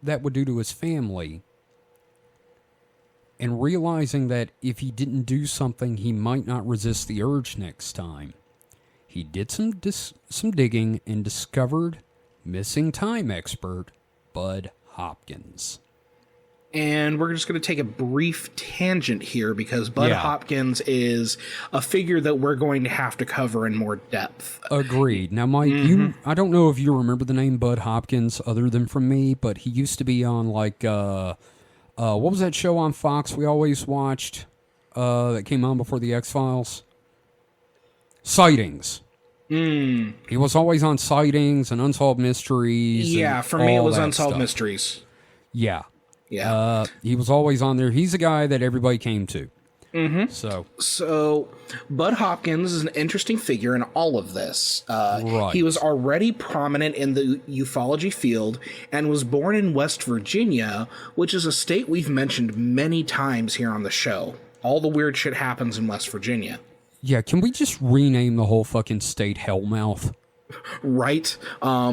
that would do to his family, and realizing that if he didn't do something, he might not resist the urge next time, he did some digging and discovered missing time expert Bud Hopkins. And we're just going to take a brief tangent here because Bud Hopkins is a figure that we're going to have to cover in more depth. Agreed. Now, Mike, I don't know if you remember the name Bud Hopkins other than from me, but he used to be on like, what was that show on Fox we always watched that came on before the X-Files? Sightings. He was always on Sightings and Unsolved Mysteries. Yeah, for me it was Unsolved Mysteries. Yeah. Yeah. He was always on there. He's a guy that everybody came to. So, Bud Hopkins is an interesting figure in all of this. Right. He was already prominent in the ufology field and was born in West Virginia, which is a state we've mentioned many times here on the show. All the weird shit happens in West Virginia. Yeah, can we just rename the whole fucking state Hellmouth? Right?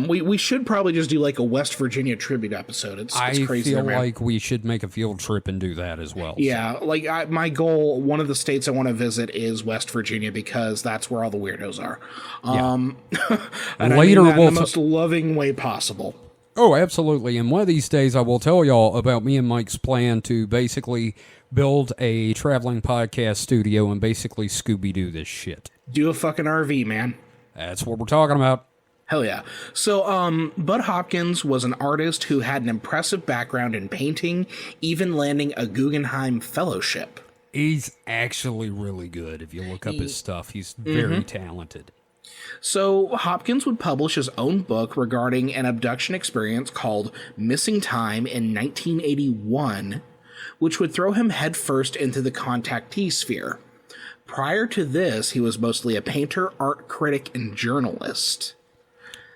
We should probably just do like a West Virginia tribute episode. It's crazy. I feel like we should make a field trip and do that as well. Yeah, like my goal, one of the states I want to visit is West Virginia because that's where all the weirdos are. And Later, I mean that in we'll the most loving way possible. Oh, absolutely. And one of these days I will tell y'all about me and Mike's plan to basically build a traveling podcast studio and basically Scooby-Doo this shit. Do a fucking RV, man. That's what we're talking about. Hell yeah. So, Bud Hopkins was an artist who had an impressive background in painting, even landing a Guggenheim Fellowship. He's actually really good. If you look up his stuff, he's very talented. So, Hopkins would publish his own book regarding an abduction experience called Missing Time in 1981, which would throw him headfirst into the contactee sphere. Prior to this, he was mostly a painter, art critic, and journalist.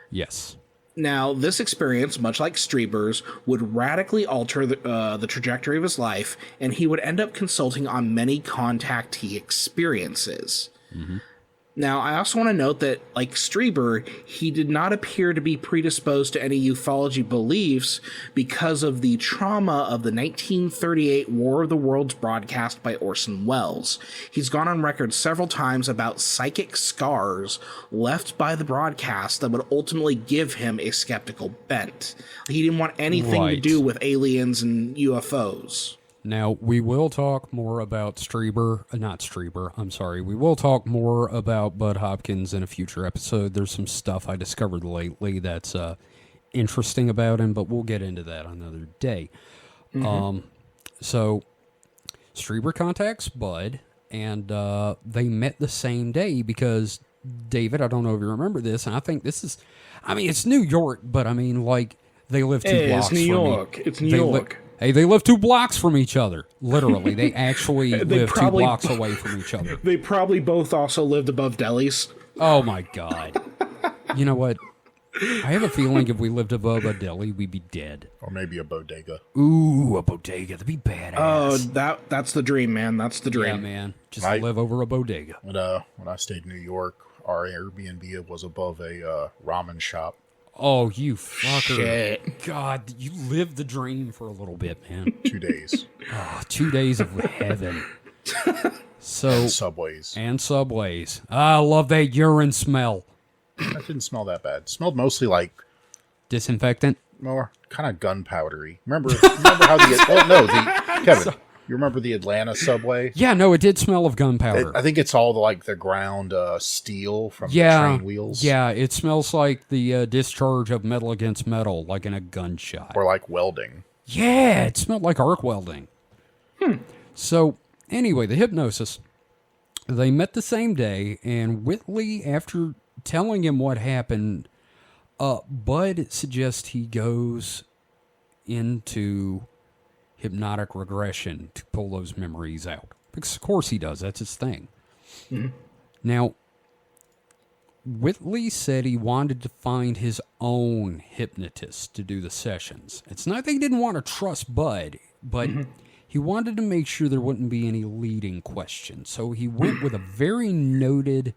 Yes. Now, this experience, much like Strieber's, would radically alter the trajectory of his life, and he would end up consulting on many contactee experiences. Now, I also want to note that, like Strieber, he did not appear to be predisposed to any ufology beliefs because of the trauma of the 1938 War of the Worlds broadcast by Orson Welles. He's gone on record several times about psychic scars left by the broadcast that would ultimately give him a skeptical bent. He didn't want anything to do with aliens and UFOs. Now, we will talk more about we will talk more about Bud Hopkins in a future episode. There's some stuff I discovered lately that's interesting about him, but we'll get into that another day. So, Strieber contacts Bud, and they met the same day because, David, I don't know if you remember this, and I think this is, it's New York, but they live 2 blocks from me. It's New York. Hey, they live 2 blocks from each other. Literally, they actually live 2 blocks away from each other. They probably both also lived above delis. Oh my god! You know what? I have a feeling if we lived above a deli, we'd be dead. Or maybe a bodega. Ooh, a bodega. That'd be badass. Oh, that's the dream, man. That's the dream. Yeah, man. Just live over a bodega. When I stayed in New York, our Airbnb was above a ramen shop. Oh, you fucker. Shit. God, you lived the dream for a little bit, man. 2 days. Oh, 2 days of heaven. And Subways. And Subways. I love that urine smell. That didn't smell that bad. It smelled mostly like... Disinfectant? More kind of gunpowdery. Remember how Kevin, you remember the Atlanta subway? Yeah, no, it did smell of gunpowder. I think it's all the ground steel from the train wheels. Yeah, it smells like the discharge of metal against metal, like in a gunshot. Or like welding. Yeah, it smelled like arc welding. So, anyway, the hypnosis. They met the same day, and Whitley, after telling him what happened, Bud suggests he goes into hypnotic regression to pull those memories out. Because, of course, he does. That's his thing. Now, Whitley said he wanted to find his own hypnotist to do the sessions. It's not that he didn't want to trust Bud, but he wanted to make sure there wouldn't be any leading questions. So he went with a very noted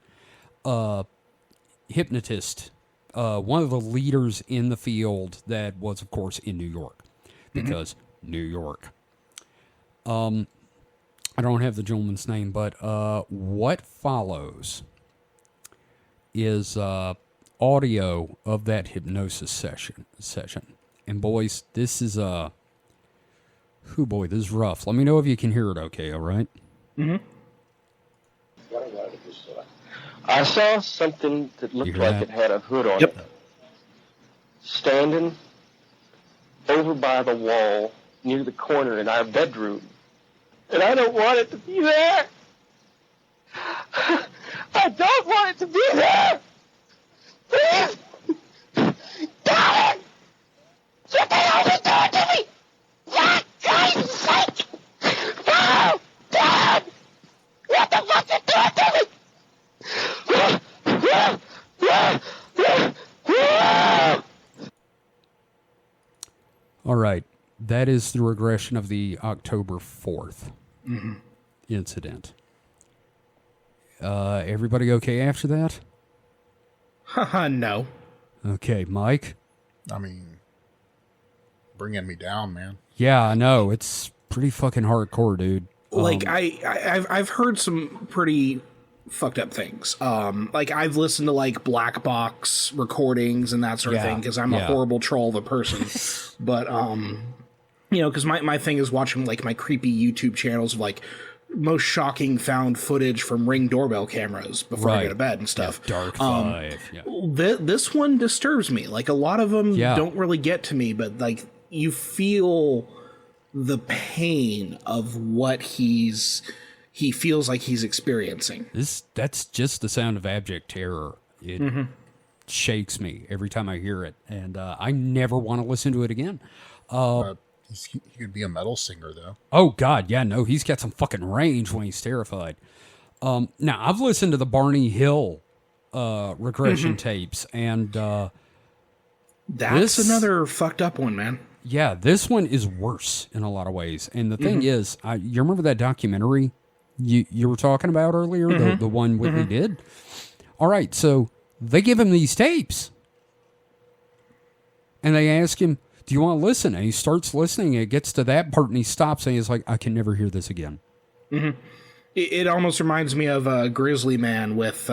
hypnotist, one of the leaders in the field that was, of course, in New York. Because New York. I don't have the gentleman's name, but what follows is audio of that hypnosis session. And boys, this is this is rough. Let me know if you can hear it okay, all right? I saw something that looked like it had a hood on it. Standing over by the wall near the corner in our bedroom. And I don't want it to be there. I don't want it to be there. Please. Darling. You can only do it to me. For Christ's sake. No. Dad. All right. That is the regression of the October 4th incident. Everybody okay after that? Haha, no. Okay, Mike? I mean, bringing me down, man. Yeah, I know. It's pretty fucking hardcore, dude. Like, I've heard some pretty fucked up things. Like, I've listened to, like, black box recordings and that sort of thing, because I'm a horrible troll of a person. But, you know, because my thing is watching, like, my creepy YouTube channels of, like, most shocking found footage from Ring doorbell cameras before I go to bed and stuff. Yeah, Dark Five. This one disturbs me. Like, a lot of them don't really get to me, but, like, you feel the pain of what he feels like he's experiencing. That's just the sound of abject terror. It shakes me every time I hear it, and I never want to listen to it again. He could be a metal singer, though. Oh, God, yeah, no, he's got some fucking range when he's terrified. Now, I've listened to the Barney Hill regression tapes, and that's another fucked up one, man. Yeah, this one is worse in a lot of ways. And the thing is, you remember that documentary you were talking about earlier, the one Whitley did? All right, so they give him these tapes, and they ask him, do you want to listen? And he starts listening, and it gets to that part, and he stops, and he's like, I can never hear this again. It almost reminds me of Grizzly Man with...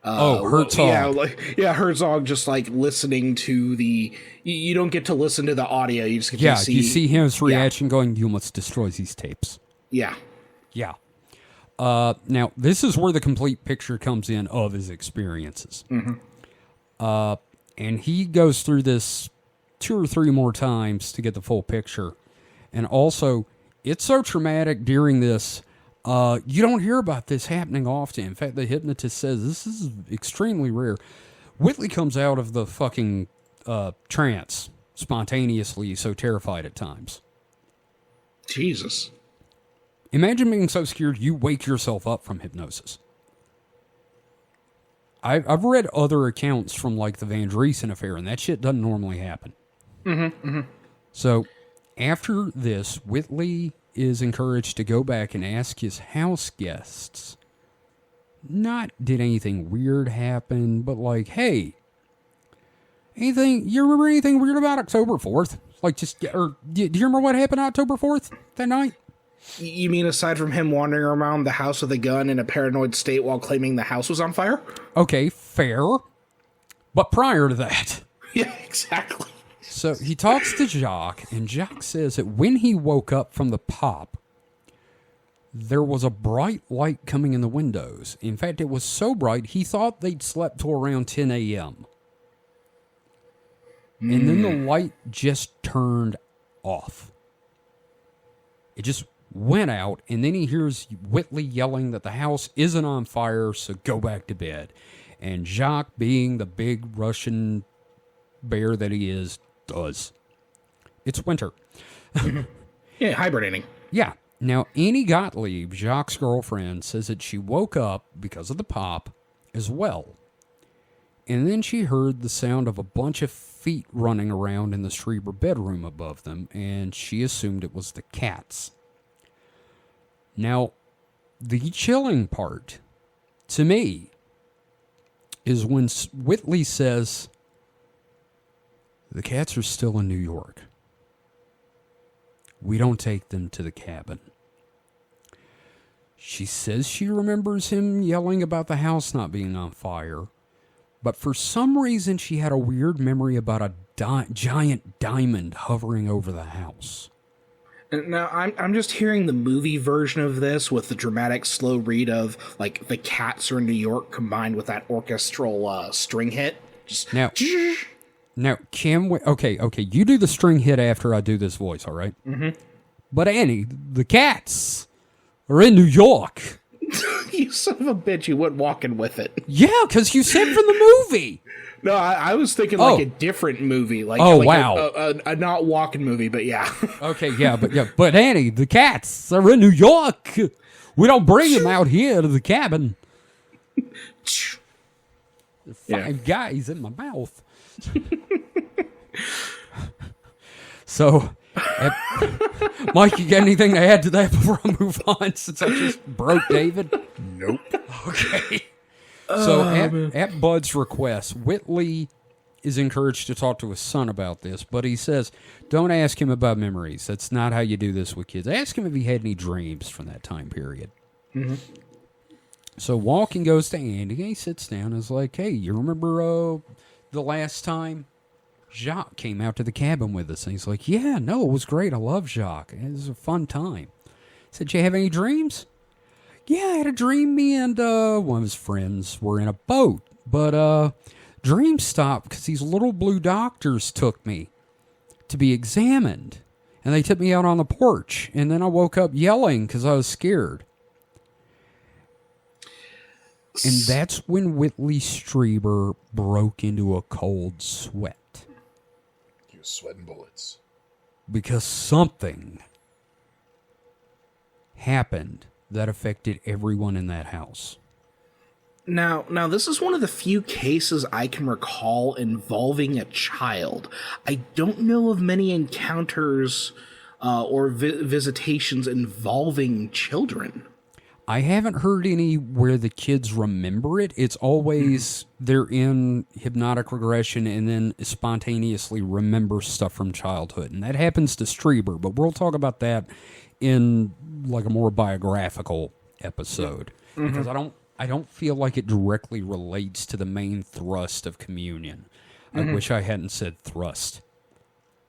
Herzog. Herzog just, like, listening to the... You don't get to listen to the audio, you just get to see... you see his reaction going, you must destroy these tapes. Yeah. Yeah. Now, this is where the complete picture comes in of his experiences. And he goes through this 2 or 3 more times to get the full picture. And also, it's so traumatic during this, you don't hear about this happening often. In fact, the hypnotist says this is extremely rare. Whitley comes out of the fucking trance spontaneously, so terrified at times. Jesus. Imagine being so scared you wake yourself up from hypnosis. I've read other accounts from, like, the Van Driesen affair, and that shit doesn't normally happen. So, after this, Whitley is encouraged to go back and ask his house guests, not did anything weird happen, but like, hey, you remember anything weird about October 4th? Like, do you remember what happened October 4th that night? You mean aside from him wandering around the house with a gun in a paranoid state while claiming the house was on fire? Okay, fair. But prior to that. Yeah, exactly. So he talks to Jacques, and Jacques says that when he woke up from the pop, there was a bright light coming in the windows. In fact, it was so bright, he thought they'd slept till around 10 a.m. And then the light just turned off. It just went out, and then he hears Whitley yelling that the house isn't on fire, so go back to bed. And Jacques, being the big Russian bear that he is, does. It's winter. Yeah, hibernating. Yeah. Now, Annie Gottlieb, Jacques' girlfriend, says that she woke up because of the pop as well. And then she heard the sound of a bunch of feet running around in the Strieber bedroom above them, and she assumed it was the cats. Now, the chilling part, to me, is when Whitley says, the cats are still in New York. We don't take them to the cabin. She says she remembers him yelling about the house not being on fire, but for some reason she had a weird memory about a giant diamond hovering over the house. Now, I'm just hearing the movie version of this with the dramatic slow read of, like, the cats are in New York combined with that orchestral string hit. Just Now, can we... Okay, you do the string hit after I do this voice, all right? But Annie, the cats are in New York. You son of a bitch, you went walking with it. Yeah, because you said from the movie. No, I was thinking like a different movie. Like, wow. A not walking movie, but yeah. Okay, but Annie, the cats are in New York. We don't bring them out here to the cabin. 5 guys in my mouth. So, Mike, you got anything to add to that before I move on, since I just broke David? Nope. Okay. So, at Bud's request, Whitley is encouraged to talk to his son about this, but he says, don't ask him about memories. That's not how you do this with kids. Ask him if he had any dreams from that time period. Mm-hmm. So Walken goes to Andy, and he sits down and is like, hey, you remember the last time Jacques came out to the cabin with us? And he's like, yeah, no, it was great. I love Jacques. It was a fun time. He said, did you have any dreams? Yeah, I had a dream me and one of his friends were in a boat, but dream stopped because these little blue doctors took me to be examined, and they took me out on the porch, and then I woke up yelling because I was scared. And that's when Whitley Strieber broke into a cold sweat. He was sweating bullets. Because something happened that affected everyone in that house. Now, this is one of the few cases I can recall involving a child. I don't know of many encounters or visitations involving children. I haven't heard any where the kids remember it. It's always they're in hypnotic regression and then spontaneously remember stuff from childhood. And that happens to Strieber, but we'll talk about that in like a more biographical episode. Mm-hmm. Because I don't feel like it directly relates to the main thrust of Communion. I wish I hadn't said thrust.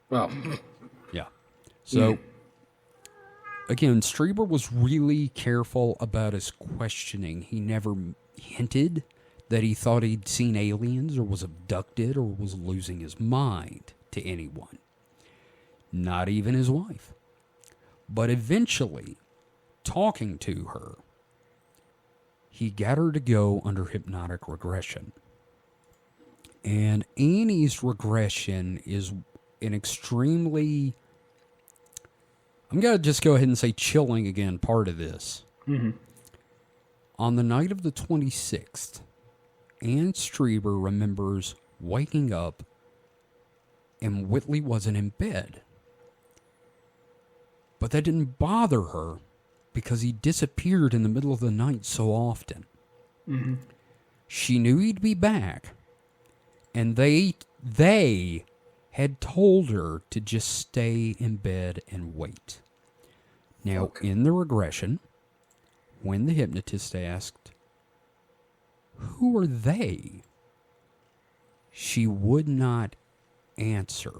Well, yeah. So, again, Strieber was really careful about his questioning. He never hinted that he thought he'd seen aliens or was abducted or was losing his mind to anyone. Not even his wife. But eventually, talking to her, he got her to go under hypnotic regression. And Annie's regression is an extremely, I'm going to just go ahead and say chilling again, part of this. Mm-hmm. On the night of the 26th, Anne Strieber remembers waking up and Whitley wasn't in bed. But that didn't bother her because he disappeared in the middle of the night so often. Mm-hmm. She knew he'd be back, and they had told her to just stay in bed and wait. Now, in the regression, when the hypnotist asked, who are they? She would not answer.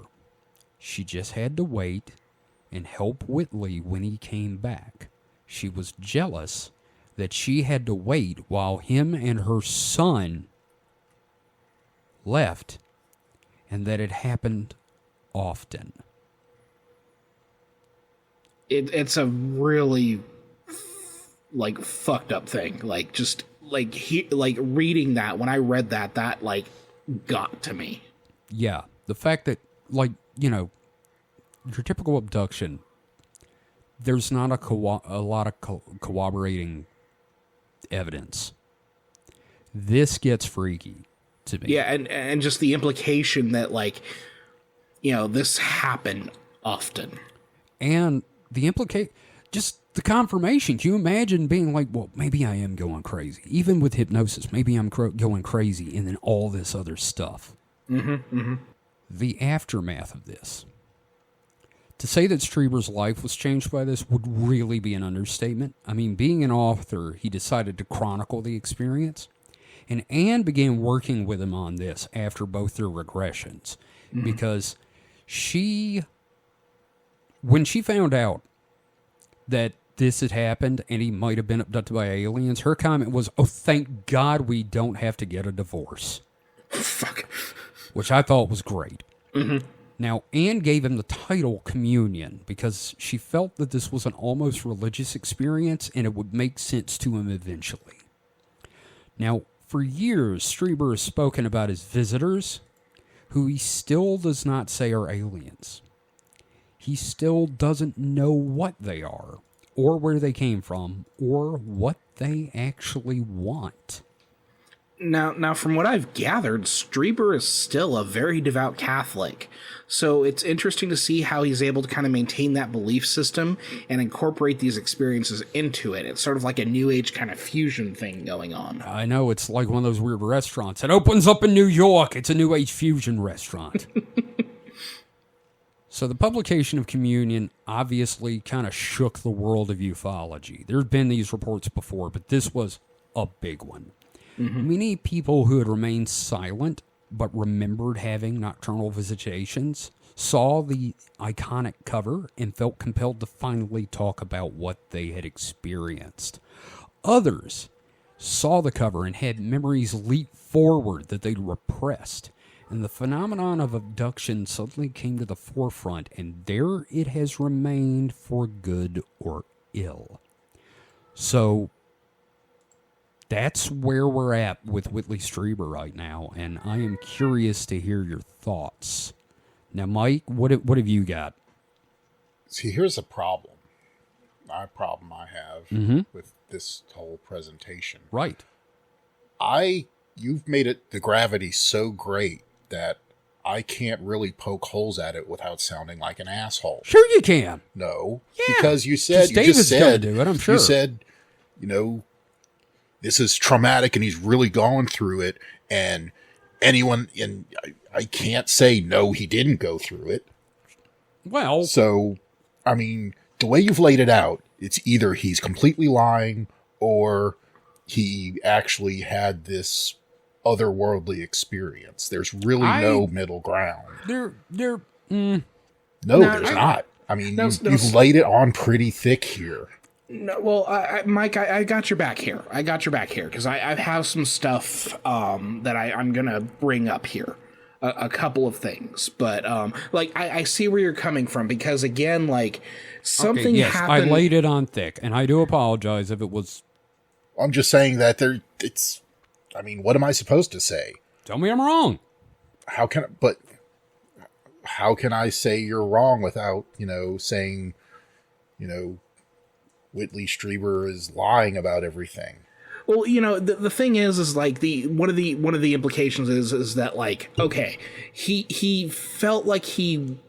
She just had to wait and help Whitley when he came back. She was jealous that she had to wait while him and her son left, and that it happened often. It's a really fucked up thing. Reading that, when I read that got to me. Yeah, the fact that your typical abduction, there's not a lot of corroborating evidence. This gets freaky to me. Yeah, and just the implication that this happened often. And the just the confirmation. Can you imagine being like, well, maybe I am going crazy. Even with hypnosis, maybe I'm going crazy, and then all this other stuff. Mm-hmm, mm-hmm. The aftermath of this. To say that Strieber's life was changed by this would really be an understatement. I mean, being an author, he decided to chronicle the experience. And Anne began working with him on this after both their regressions. Mm-hmm. Because when she found out that this had happened and he might have been abducted by aliens, her comment was, oh, thank God we don't have to get a divorce. Fuck. Which I thought was great. Mm-hmm. Now, Anne gave him the title Communion because she felt that this was an almost religious experience and it would make sense to him eventually. Now, for years, Strieber has spoken about his visitors, who he still does not say are aliens. He still doesn't know what they are, or where they came from, or what they actually want. Now, from what I've gathered, Strieber is still a very devout Catholic. So it's interesting to see how he's able to kind of maintain that belief system and incorporate these experiences into it. It's sort of like a New Age kind of fusion thing going on. I know, it's like one of those weird restaurants. It opens up in New York. It's a New Age fusion restaurant. So the publication of Communion obviously kind of shook the world of ufology. There's been these reports before, but this was a big one. Mm-hmm. Many people who had remained silent but remembered having nocturnal visitations saw the iconic cover and felt compelled to finally talk about what they had experienced. Others saw the cover and had memories leap forward that they'd repressed, and the phenomenon of abduction suddenly came to the forefront, and there it has remained for good or ill. So that's where we're at with Whitley Strieber right now, and I am curious to hear your thoughts. Now, Mike, what have you got? See, here's a problem. My problem I have with this whole presentation. Right. You've made it the gravity so great that I can't really poke holes at it without sounding like an asshole. Sure you can. No. Yeah. Because you David's just gonna said, do it, I'm sure. You said, this is traumatic and he's really going through it, and I can't say no, he didn't go through it. Well, so, I mean, the way you've laid it out, it's either he's completely lying or he actually had this otherworldly experience. There's really no middle ground. There's not. I mean, you've laid it on pretty thick here. No, well, Mike, I got your back here. Because I have some stuff that I'm going to bring up here. A couple of things. But, I see where you're coming from. Because, again, something happened. I laid it on thick. And I do apologize if it was... I'm just saying that what am I supposed to say? Tell me I'm wrong. How can I say you're wrong without, saying, Whitley Strieber is lying about everything? Well, the thing is one of the implications is that okay, he felt like he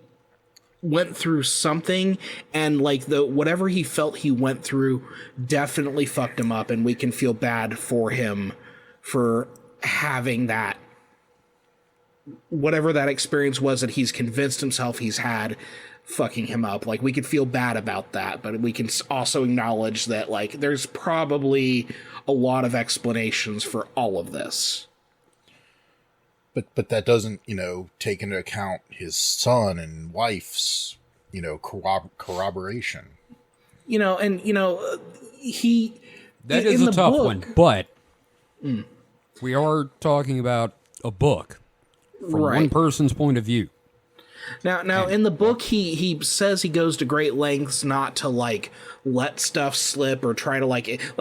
went through something, and whatever he felt he went through definitely fucked him up, and we can feel bad for him for having that, whatever that experience was that he's convinced himself he's had, fucking him up. We could feel bad about that, but we can also acknowledge that there's probably a lot of explanations for all of this. But that doesn't, take into account his son and wife's, corroboration. He... That is a tough one, but we are talking about a book from one person's point of view. Now, in the book, he says he goes to great lengths not to let stuff slip or try to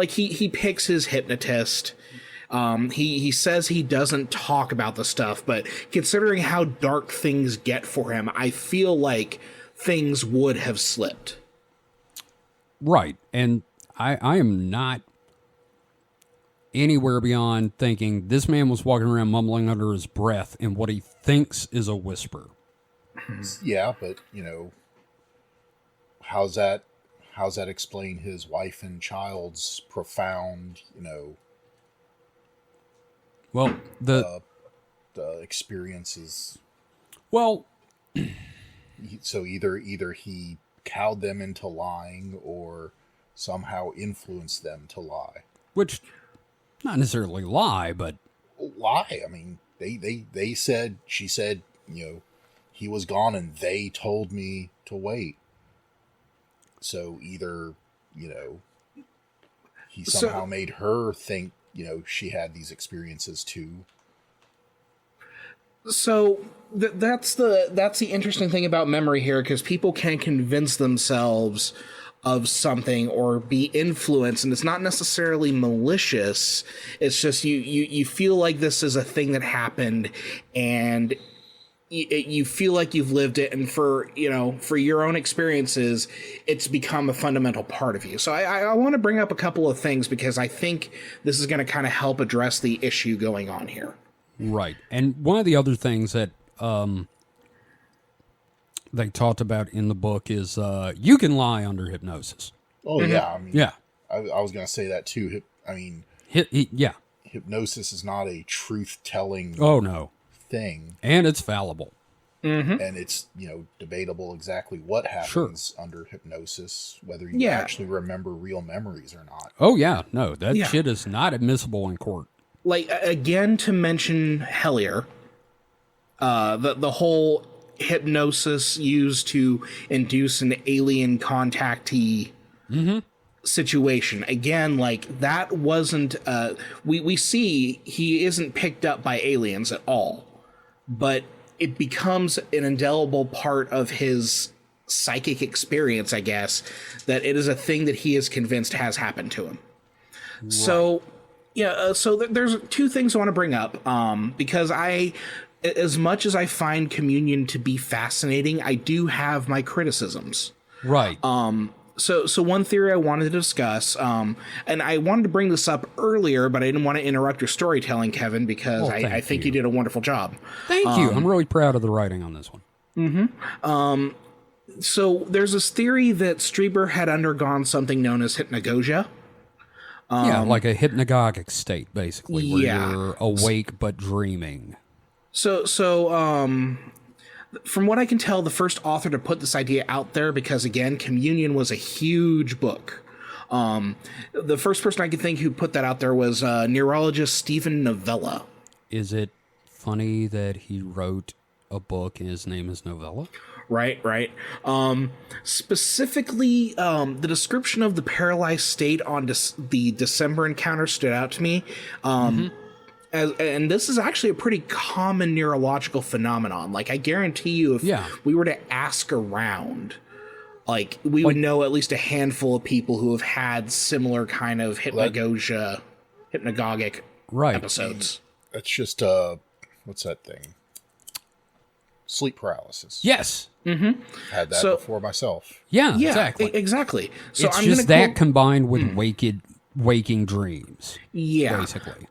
he picks his hypnotist. He says he doesn't talk about the stuff, but considering how dark things get for him, I feel like things would have slipped. Right, and I am not anywhere beyond thinking this man was walking around mumbling under his breath in what he thinks is a whisper. Yeah, but how's that explain his wife and child's profound, well, the experiences? Well, so either he cowed them into lying or somehow influenced them to lie. Which, not necessarily lie, but lie. I mean, they said, she said, he was gone and they told me to wait. So either, he somehow made her think, she had these experiences too. So that's the interesting thing about memory here, because people can convince themselves of something or be influenced, and it's not necessarily malicious. It's just you feel like this is a thing that happened, and you feel like you've lived it, and for your own experiences, it's become a fundamental part of you. So I want to bring up a couple of things because I think this is going to kind of help address the issue going on here. Right. And one of the other things that they talked about in the book is you can lie under hypnosis. Oh, yeah. I mean, Yeah. I was going to say that too. I mean, yeah. hypnosis is not a truth-telling Oh, no. thing. And it's fallible. Mm-hmm. And it's, debatable exactly what happens under hypnosis, whether you actually remember real memories or not. Oh, yeah. No, that shit is not admissible in court. Like, again, to mention Hellier, the whole hypnosis used to induce an alien contactee situation. Again, like, that wasn't... we see he isn't picked up by aliens at all, but it becomes an indelible part of his psychic experience, I guess, that it is a thing that he is convinced has happened to him. Right. So... yeah, so there's two things I want to bring up, because as much as I find communion to be fascinating, I do have my criticisms. Right. So one theory I wanted to discuss, and I wanted to bring this up earlier, but I didn't want to interrupt your storytelling, Kevin, because I think you did a wonderful job. Thank you. I'm really proud of the writing on this one. Mm-hmm. So there's this theory that Strieber had undergone something known as hypnagogia. Yeah, like a hypnagogic state, basically, where you're awake but dreaming. So, from what I can tell, the first author to put this idea out there, because again, Communion was a huge book. The first person I could think who put that out there was neurologist Stephen Novella. Is it funny that he wrote a book and his name is Novella? Right. Specifically, the description of the paralyzed state on the December encounter stood out to me. And this is actually a pretty common neurological phenomenon. Like, I guarantee you, if we were to ask around, like, we would know at least a handful of people who have had similar kind of hypnagogic episodes. That's just, what's that thing? Sleep paralysis. Yes. Mm-hmm. Had that before myself. Yeah, exactly. Exactly. So it's just that combined with waking dreams. Yeah. Basically.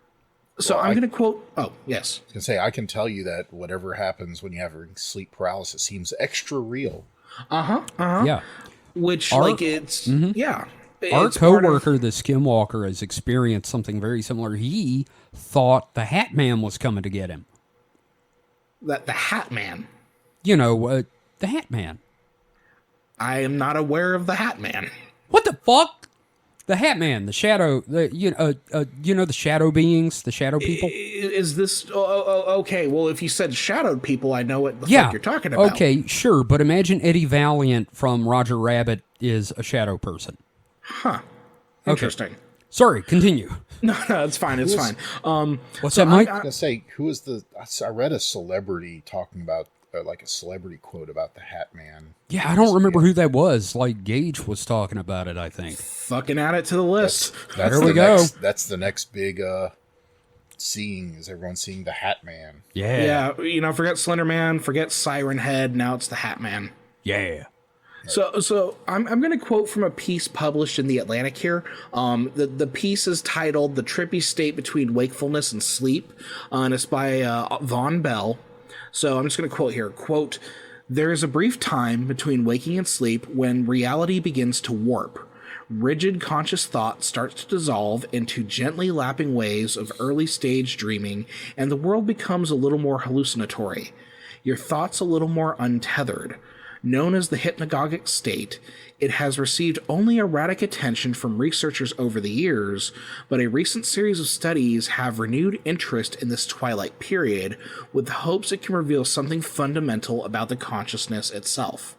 So I'm going to quote... Oh, yes. I was going to say, I can tell you that whatever happens when you have sleep paralysis seems extra real. Yeah. Which, it's... Yeah. Our coworker, the Skinwalker, has experienced something very similar. He thought the Hat Man was coming to get him. The Hat Man? The Hat Man. I am not aware of the Hat Man. What the fuck? The Hat Man, the shadow, the shadow beings, the shadow people. Is this okay? Well, if you said shadowed people, I know what the fuck you're talking about. Okay, sure, but imagine Eddie Valiant from Roger Rabbit is a shadow person. Huh. Interesting. Okay. Sorry, continue. No, it's fine. It's fine. What's that, Mike? I was going to say, I read a celebrity talking about, like a celebrity quote about the Hat Man. Yeah, I don't remember who that was. Like, Gage was talking about it, I think. Fucking add it to the list. There we go. That's the next big seeing, is everyone seeing the Hat Man. Yeah. Yeah, forget Slender Man, forget Siren Head, now it's the Hat Man. Yeah. So I'm going to quote from a piece published in The Atlantic here. The piece is titled "The Trippy State Between Wakefulness and Sleep," and it's by Von Bell. So I'm just going to quote here. Quote, "There is a brief time between waking and sleep when reality begins to warp. Rigid conscious thought starts to dissolve into gently lapping waves of early-stage dreaming, and the world becomes a little more hallucinatory. Your thoughts a little more untethered. Known as the hypnagogic state, it has received only erratic attention from researchers over the years, but a recent series of studies have renewed interest in this twilight period, with hopes it can reveal something fundamental about the consciousness itself."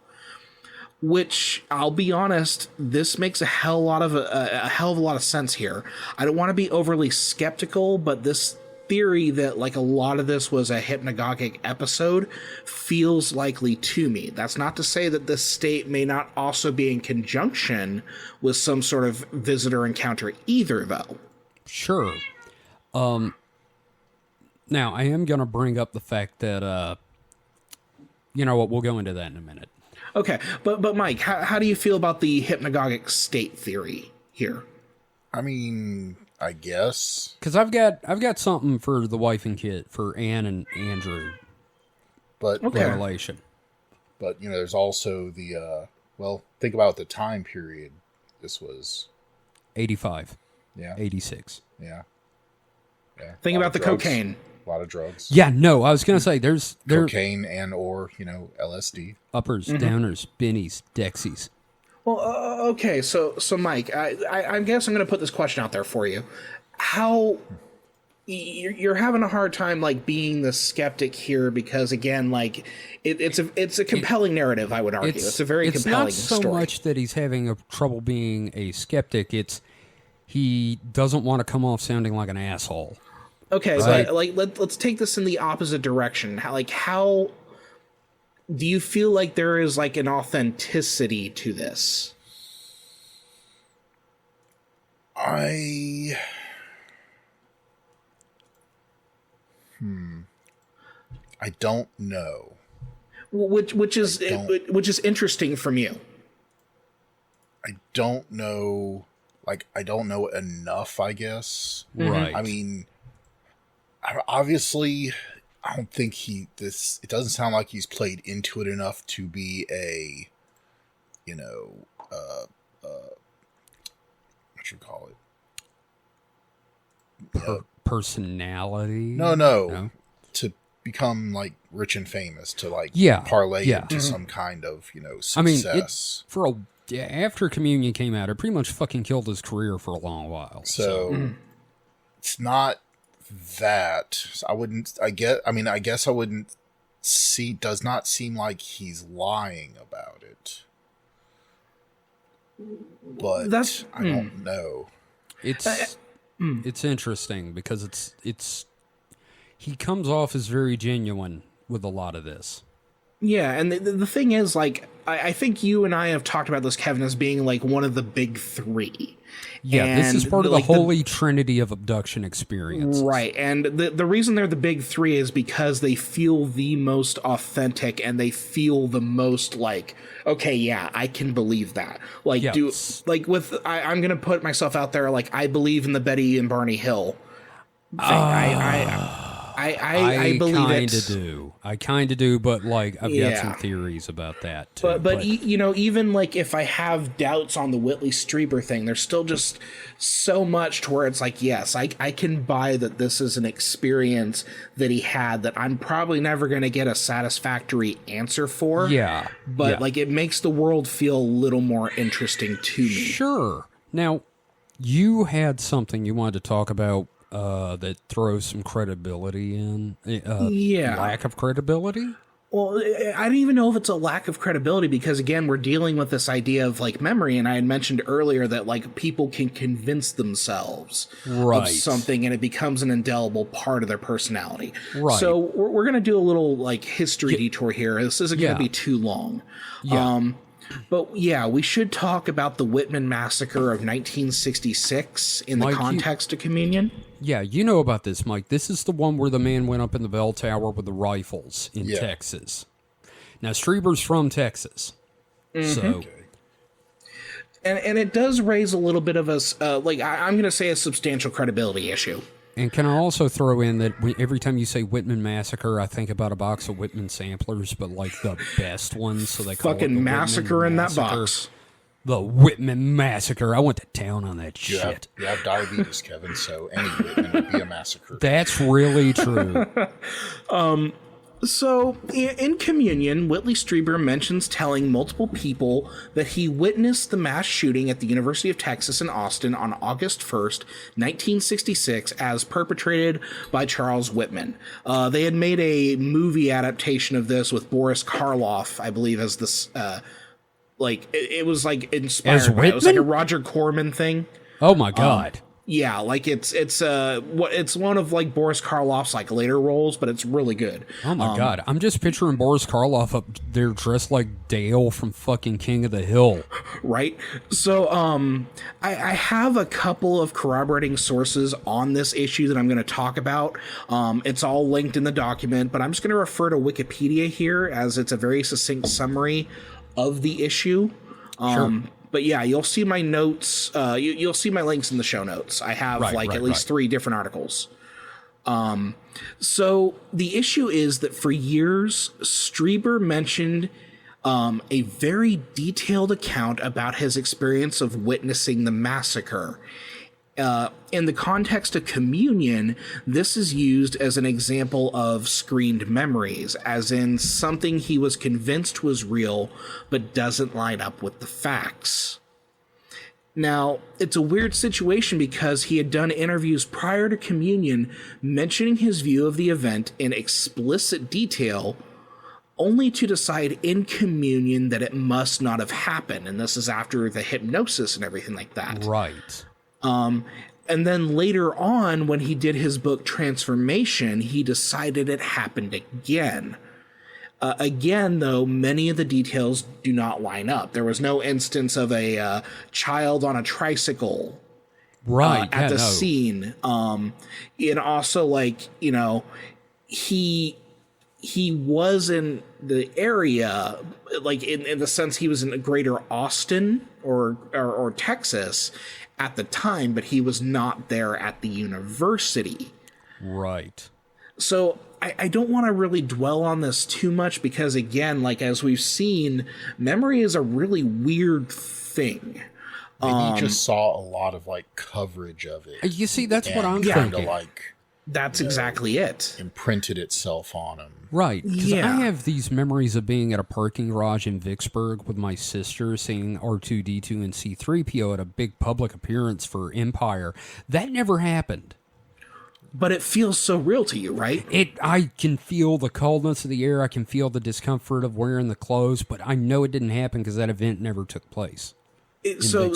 Which, I'll be honest, this makes a hell of a lot of sense here. I don't want to be overly skeptical, but this theory that like a lot of this was a hypnagogic episode feels likely to me. That's not to say that this state may not also be in conjunction with some sort of visitor encounter either, though. Sure. Now, I am going to bring up the fact that you know what? We'll go into that in a minute. Okay, but Mike, how do you feel about the hypnagogic state theory here? I mean, I guess. Because I've got something for the wife and kid, for Anne and Andrew. But revelation. But there's also the think about the time period. This was 85. Yeah. 86. Yeah. Think about the cocaine. A lot of drugs. Yeah, no, I was going to say there's cocaine and or LSD. Uppers, downers, bennies, dexies. Well, okay, so Mike, I guess I'm going to put this question out there for you. How you're having a hard time being the skeptic here because again, it's a compelling narrative. I would argue it's a very compelling story. It's not so much that he's having trouble being a skeptic. It's he doesn't want to come off sounding like an asshole. Okay, right? But let's take this in the opposite direction. How do you feel like there is an authenticity to this? I don't know. Which is interesting from you. I don't know. I don't know enough, I guess. Right. I mean, obviously, I don't think it doesn't sound like he's played into it enough to be a, what you call it? Personality? No. To become rich and famous, to parlay into some kind of, success. I mean, after Communion came out, it pretty much fucking killed his career for a long while. So it's not that. I guess I wouldn't does not seem like he's lying about it. But I don't know. It's interesting because he comes off as very genuine with a lot of this. Yeah, and the thing is, I think you and I have talked about this, Kevin, as being one of the big three. Yeah, and this is part of the holy trinity of abduction experiences. Right, and the reason they're the big three is because they feel the most authentic and they feel the most okay, yeah, I can believe that. I'm going to put myself out there, I believe in the Betty and Barney Hill thing. I believe it. I kind of do, but I've got some theories about that too. But even if I have doubts on the Whitley Strieber thing, there's still just so much to where it's yes, I can buy that this is an experience that he had that I'm probably never going to get a satisfactory answer for. Yeah. But it makes the world feel a little more interesting to me. Sure. Now, you had something you wanted to talk about that throws some credibility in. Lack of credibility? Well, I don't even know if it's a lack of credibility because, again, we're dealing with this idea of memory. And I had mentioned earlier that people can convince themselves of something and it becomes an indelible part of their personality. Right. So we're going to do a little history detour here. This isn't going to be too long. Yeah. But yeah, we should talk about the Whitman Massacre of 1966 in the context of Communion. Yeah, you know about this, Mike. This is the one where the man went up in the bell tower with the rifles in Texas. Now, Strieber's from Texas. So... And it does raise a little bit of I'm going to say a substantial credibility issue. And can I also throw in that every time you say Whitman Massacre, I think about a box of Whitman samplers, but the best ones, so they call it the massacre in that box. The Whitman Massacre. I went to town on that shit. You have diabetes, Kevin, so any Whitman would be a massacre. That's really true. So, in Communion, Whitley Strieber mentions telling multiple people that he witnessed the mass shooting at the University of Texas in Austin on August 1st, 1966, as perpetrated by Charles Whitman. They had made a movie adaptation of this with Boris Karloff, I believe, as this, it was inspired by it. It was a Roger Corman thing. Oh my God. Yeah, like it's one of like Boris Karloff's like later roles, but it's really good. Oh my god, I'm just picturing Boris Karloff up there dressed like Dale from fucking King of the Hill. Right? So I have a couple of corroborating sources on this issue that I'm going to talk about. It's all linked in the document, but I'm just going to refer to Wikipedia here as it's a very succinct summary of the issue. Sure. But yeah, you'll see my notes. You'll see my links in the show notes. I have at least 3 different articles. So the issue is that for years, Strieber mentioned a very detailed account about his experience of witnessing the massacre. In the context of communion, this is used as an example of screened memories, as in something he was convinced was real, but doesn't line up with the facts. Now, it's a weird situation because he had done interviews prior to communion mentioning his view of the event in explicit detail, only to decide in communion that it must not have happened, and this is after the hypnosis and everything like that. Right. And then later on, when he did his book Transformation, he decided it happened again. Again, though, many of the details do not line up. There was no instance of a child on a tricycle at the scene. And also, like, you know, he was in the area, like in the sense he was in greater Austin or Texas at the time, but he was not there at the university. Right. So I don't want to really dwell on this too much because, again, like as we've seen, memory is a really weird thing. Maybe he just saw a lot of like coverage of it. You see, that's what I'm kind thinking. of like that's exactly it. Imprinted itself on him. Right, because Yeah. I have these memories of being at a parking garage in Vicksburg with my sister, seeing R2-D2 and C-3PO at a big public appearance for Empire. That never happened. But it feels so real to you, right? I can feel the coldness of the air. I can feel the discomfort of wearing the clothes, but I know it didn't happen because that event never took place. So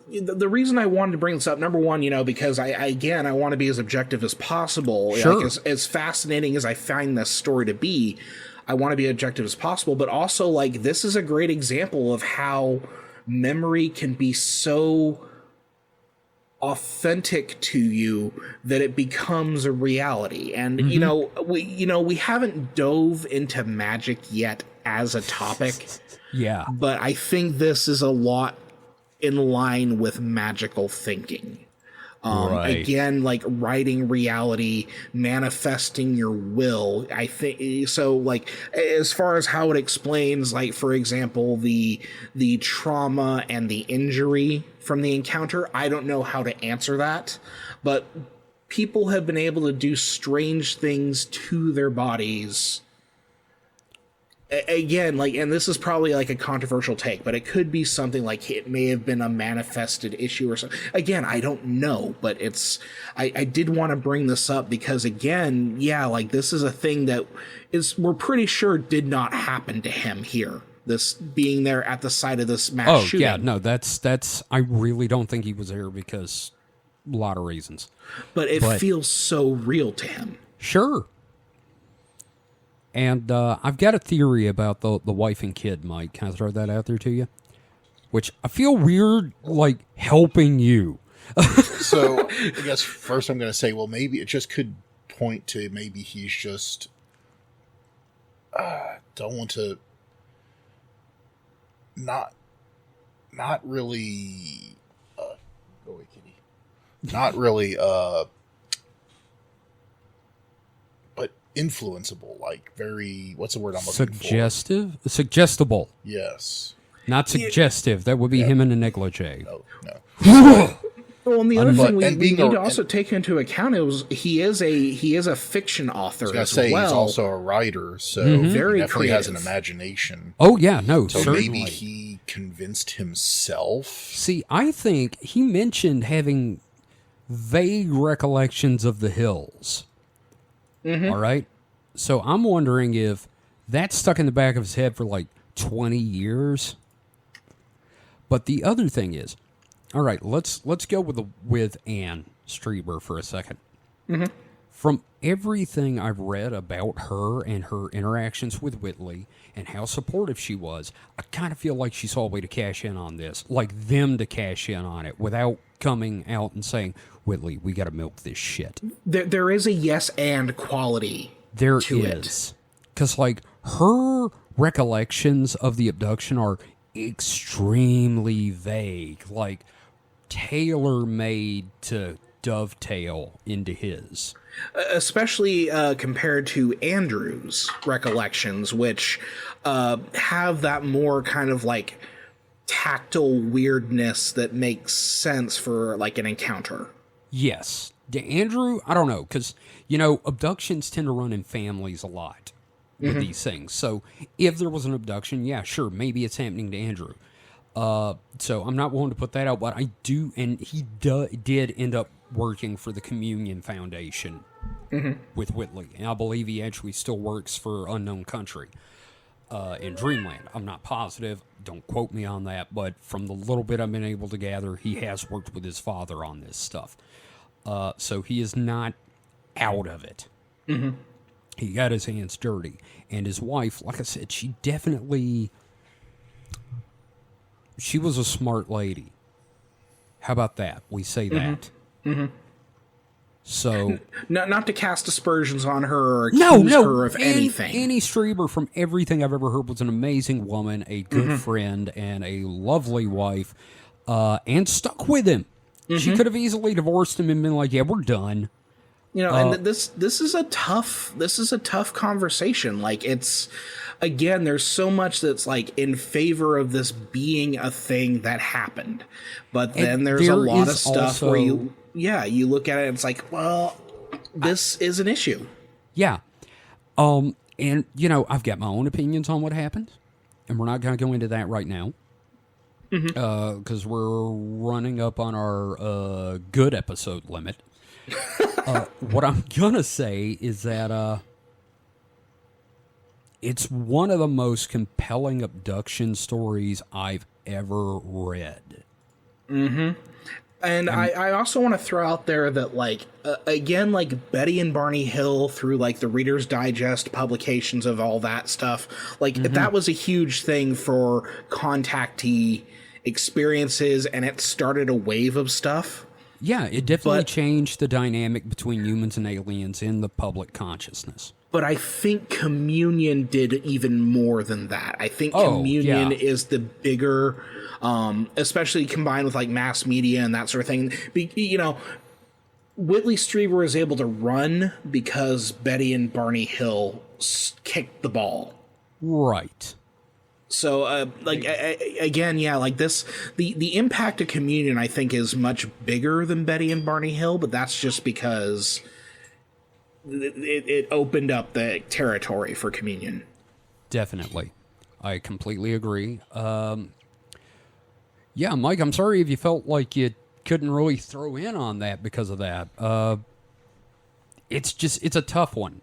the reason I wanted to bring this up, number one, you know, because I want to be as objective as possible. Sure. Like, as fascinating as I find this story to be, I want to be objective as possible. But also, like, this is a great example of how memory can be so authentic to you that it becomes a reality. And you know, we haven't dove into magic yet as a topic. Yeah. But I think this is a lot in line with magical thinking. Right. Again, like writing reality, manifesting your will. I think so. Like, as far as how it explains, like, for example, the trauma and the injury from the encounter, I don't know how to answer that, but people have been able to do strange things to their bodies. Again, like, and this is probably like a controversial take, but it could be something like it may have been a manifested issue or something. Again, I don't know, but I did want to bring this up because, again, yeah, like, this is a thing that we're pretty sure did not happen to him here. This being there at the site of this mass shooting. Yeah, no, that's, I really don't think he was there because a lot of reasons. But it feels so real to him. Sure. And I've got a theory about the wife and kid, Mike. Can I throw that out there to you? Which I feel weird, like, helping you. So I guess first I'm going to say, well, maybe it just could point to maybe he's just don't want to not really go away, kitty. Not really but influenceable, like very, what's the word I'm looking for? Suggestible. Yes. Not suggestive. That would be him in a negligee. No. Well, and the other thing we need to a- also take into account is he is a fiction author as He's well. also a writer, so Very he definitely has an creative. imagination. Oh, yeah, no, So certainly. maybe he convinced himself. See, I think he mentioned having vague recollections of the hills. All right? So I'm wondering if that's stuck in the back of his head for like 20 years. But the other thing is, all right, let's go with Anne. Strieber for a second. From everything I've read about her and her interactions with Whitley and how supportive she was, I kind of feel like she saw a way to cash in on this, like them to cash in on it without coming out and saying, Whitley, we got to milk this shit. There is a yes and quality There to is. Because, like, her recollections of the abduction are extremely vague, like, tailor-made to dovetail into his. Especially compared to Andrew's recollections, which have that more kind of like tactile weirdness that makes sense for like an encounter. Yes. Andrew, I don't know, because, you know, abductions tend to run in families a lot with these things. So if there was an abduction, yeah, sure, maybe it's happening to Andrew. So I'm not willing to put that out, but I do, and he did end up working for the Communion Foundation with Whitley. And I believe he actually still works for Unknown Country in Dreamland. I'm not positive. Don't quote me on that. But from the little bit I've been able to gather, he has worked with his father on this stuff. So he is not out of it. He got his hands dirty. And his wife, like I said, she was a smart lady. How about that? We say that. So not to cast aspersions on her or accuse her of anything. Annie Strieber, from everything I've ever heard, was an amazing woman, a good friend, and a lovely wife, and stuck with him. She could have easily divorced him and been like, "Yeah, we're done." You know, and this is a tough conversation. Like, it's, again, there's so much that's like in favor of this being a thing that happened, but then there's a lot of stuff where you look at it and it's like, well, this is an issue. Yeah. And you know, I've got my own opinions on what happened, and we're not going to go into that right now. Because we're running up on our good episode limit. What I'm gonna say is that it's one of the most compelling abduction stories I've ever read. And I also want to throw out there that, like, again, like Betty and Barney Hill, through like the Reader's Digest publications of all that stuff, like that was a huge thing for contactee experiences, and it started a wave of stuff. Yeah, it definitely changed the dynamic between humans and aliens in the public consciousness. But I think Communion did even more than that. I think Communion is the bigger, especially combined with like mass media and that sort of thing. You know, Whitley Strieber is able to run because Betty and Barney Hill kicked the ball. Right. So, again, yeah, like this, the impact of Communion, I think, is much bigger than Betty and Barney Hill, but that's just because it opened up the territory for Communion. Definitely. I completely agree. Yeah, Mike, I'm sorry if you felt like you couldn't really throw in on that because of that. It's a tough one.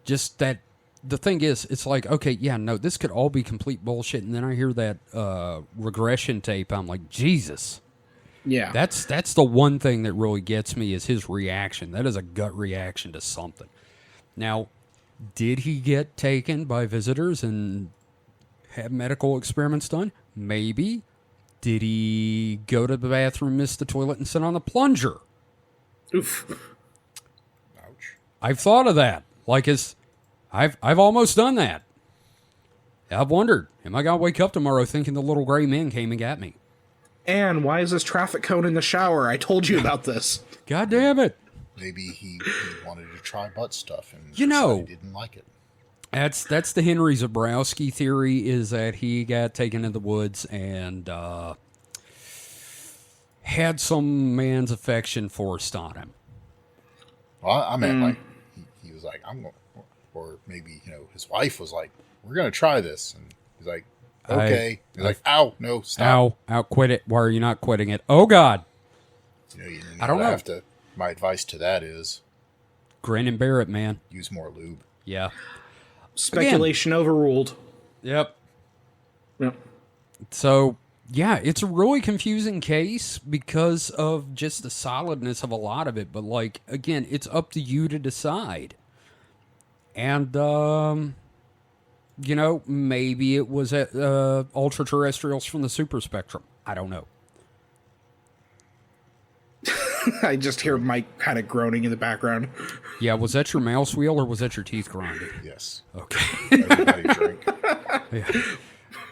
Just that. The thing is, it's like, okay, yeah, no, this could all be complete bullshit, and then I hear that regression tape, I'm like, Jesus. Yeah. That's the one thing that really gets me is his reaction. That is a gut reaction to something. Now, did he get taken by visitors and have medical experiments done? Maybe. Did he go to the bathroom, miss the toilet, and sit on the plunger? Oof. Ouch. I've thought of that. Like, I've almost done that. I've wondered, am I going to wake up tomorrow thinking the little gray man came and got me? And why is this traffic cone in the shower? I told you about this. God damn it. Maybe he wanted to try butt stuff and he didn't like it. That's the Henry Zabrowski theory, is that he got taken in the woods and had some man's affection forced on him. Well, I meant like he was like, I'm going. Or maybe, his wife was like, we're going to try this. And he's like, okay. He's like, ow, no, stop. Ow, quit it. Why are you not quitting it? Oh, God. I don't know. My advice to that is grin and bear it, man. Use more lube. Yeah. Speculation overruled. Yep. Yep. So, Yeah, it's a really confusing case because of just the solidness of a lot of it. But, like, again, it's up to you to decide. And, you know, maybe it was ultra-terrestrials from the super spectrum. I don't know. I just hear Mike kind of groaning in the background. Yeah, was that your mouse wheel or was that your teeth grinding? Yes. Okay. Everybody drink. Yeah.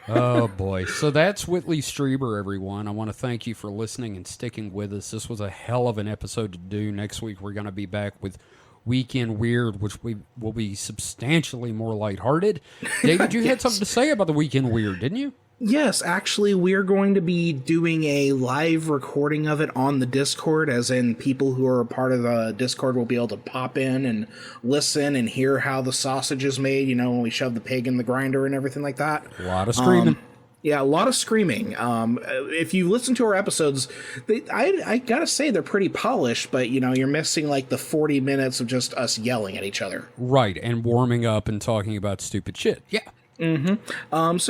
Oh, boy. So that's Whitley Strieber, everyone. I want to thank you for listening and sticking with us. This was a hell of an episode to do. Next week, we're going to be back with Weekend Weird, which will be substantially more lighthearted. David, you had something to say about the Weekend Weird, didn't you? Yes, actually, we're going to be doing a live recording of it on the Discord, as in people who are a part of the Discord will be able to pop in and listen and hear how the sausage is made, you know, when we shove the pig in the grinder and everything like that. A lot of screaming. Yeah, a lot of screaming. If you listen to our episodes, I gotta say they're pretty polished, but, you know, you're missing, like, the 40 minutes of just us yelling at each other. Right, and warming up and talking about stupid shit. Yeah. So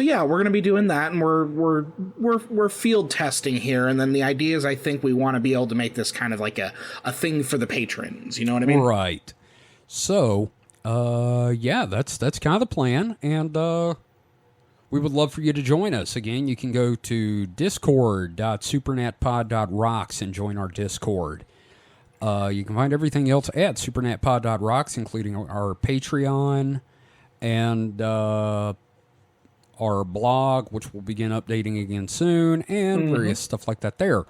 yeah, we're gonna be doing that, and we're field testing here, and then the idea is I think we want to be able to make this kind of like a thing for the patrons. You know what I mean? Right. So, yeah, that's kind of the plan, and we would love for you to join us. Again, you can go to discord.supernatpod.rocks and join our Discord. You can find everything else at supernatpod.rocks, including our Patreon and our blog, which will begin updating again soon, and various stuff like that there.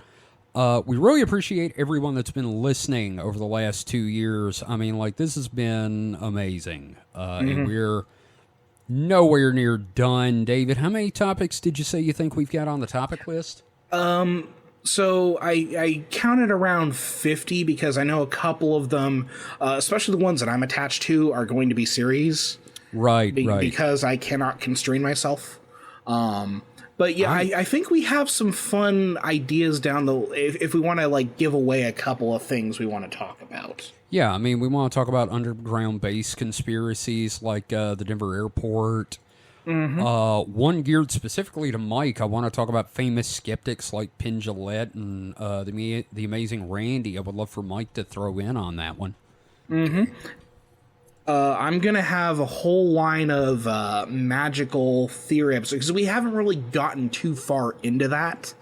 We really appreciate everyone that's been listening over the last 2 years. I mean, like, this has been amazing. And we're nowhere near done. David, how many topics did you say you think we've got on the topic list? So I counted around 50 because I know a couple of them, especially the ones that I'm attached to, are going to be series. Right, right. Because I cannot constrain myself. But yeah, I think we have some fun ideas down if we want to, like, give away a couple of things we want to talk about. Yeah, I mean, we want to talk about underground base conspiracies like the Denver airport. One geared specifically to Mike. I want to talk about famous skeptics like Penn Jillette and the amazing Randy. I would love for Mike to throw in on that one. I'm going to have a whole line of magical theory episodes, because we haven't really gotten too far into that.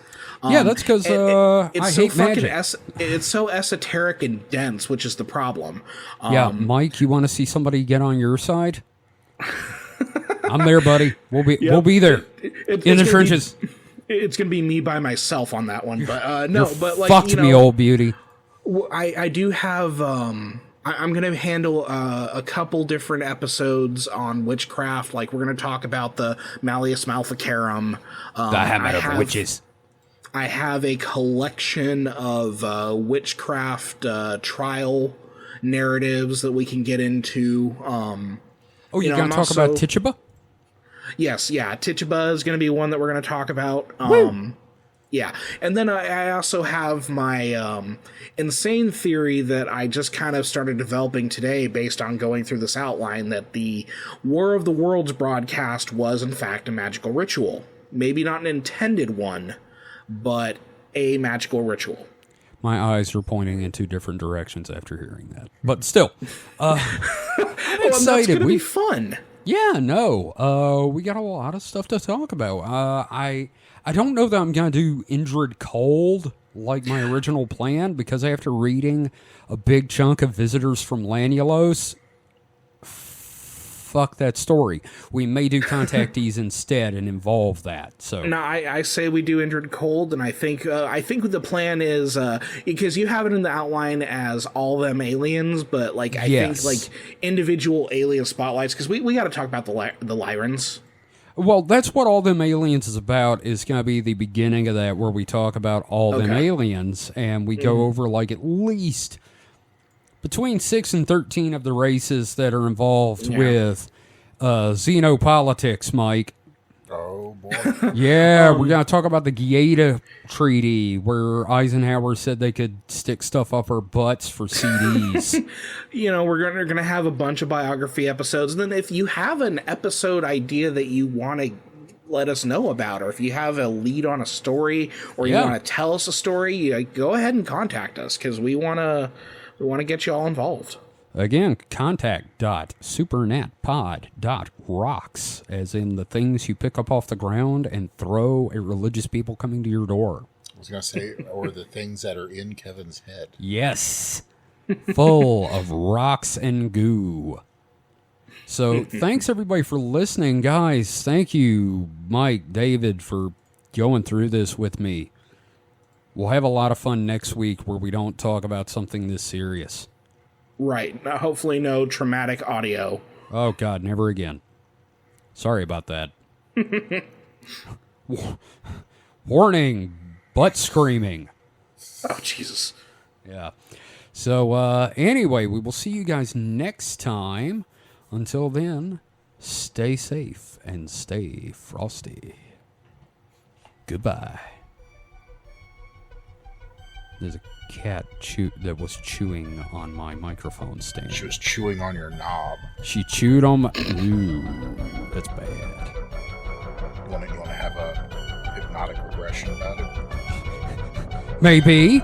Yeah, that's because I hate magic. It's so esoteric and dense, which is the problem. Yeah, Mike, you want to see somebody get on your side? I'm there, buddy. We'll be there in the trenches. It's going to be me by myself on that one, but no. But like, fucked me, old beauty. I do have. I'm going to handle a couple different episodes on witchcraft. Like, we're going to talk about the Malleus Maleficarum. The Hammer of Witches. I have a collection of witchcraft trial narratives that we can get into. You're going to talk about Tituba? Yes, yeah. Tituba is going to be one that we're going to talk about. Yeah, and then I also have my insane theory that I just kind of started developing today based on going through this outline, that the War of the Worlds broadcast was, in fact, a magical ritual. Maybe not an intended one, but a magical ritual. My eyes are pointing in two different directions after hearing that. But still, I'm excited. That's going to be fun. Yeah, no. We got a lot of stuff to talk about. I don't know that I'm going to do Indrid Cold like my original plan, because after reading a big chunk of Visitors from Lanulos, fuck that story. We may do Contactees instead and involve that. So no, I say we do Indrid Cold, and I think the plan is because you have it in the outline as all them aliens, but like I think like individual alien spotlights, because we got to talk about the Lyrans. Well, that's what All Them Aliens is about. Is going to be the beginning of that, where we talk about all them aliens, and we go over like at least between 6 and 13 of the races that are involved with xenopolitics, Mike. Oh, boy. Yeah, we're going to talk about the Gaeta Treaty, where Eisenhower said they could stick stuff up our butts for CDs. You know, we're gonna have a bunch of biography episodes. And then if you have an episode idea that you want to let us know about, or if you have a lead on a story, or you want to tell us a story, go ahead and contact us, because we want to get you all involved. Again, contact.supernatpod.rocks, as in the things you pick up off the ground and throw at religious people coming to your door. I was going to say, or the things that are in Kevin's head. Yes. Full of rocks and goo. So thanks everybody for listening, guys. Thank you, Mike, David, for going through this with me. We'll have a lot of fun next week where we don't talk about something this serious. Right. Hopefully no traumatic audio. Oh, God, never again. Sorry about that. Warning, butt screaming. Oh, Jesus. Yeah. So, anyway, we will see you guys next time. Until then, stay safe and stay frosty. Goodbye. There's a cat that was chewing on my microphone stand. She was chewing on your knob. She chewed on my... Ooh, that's bad. You want to have a hypnotic regression about it? Maybe.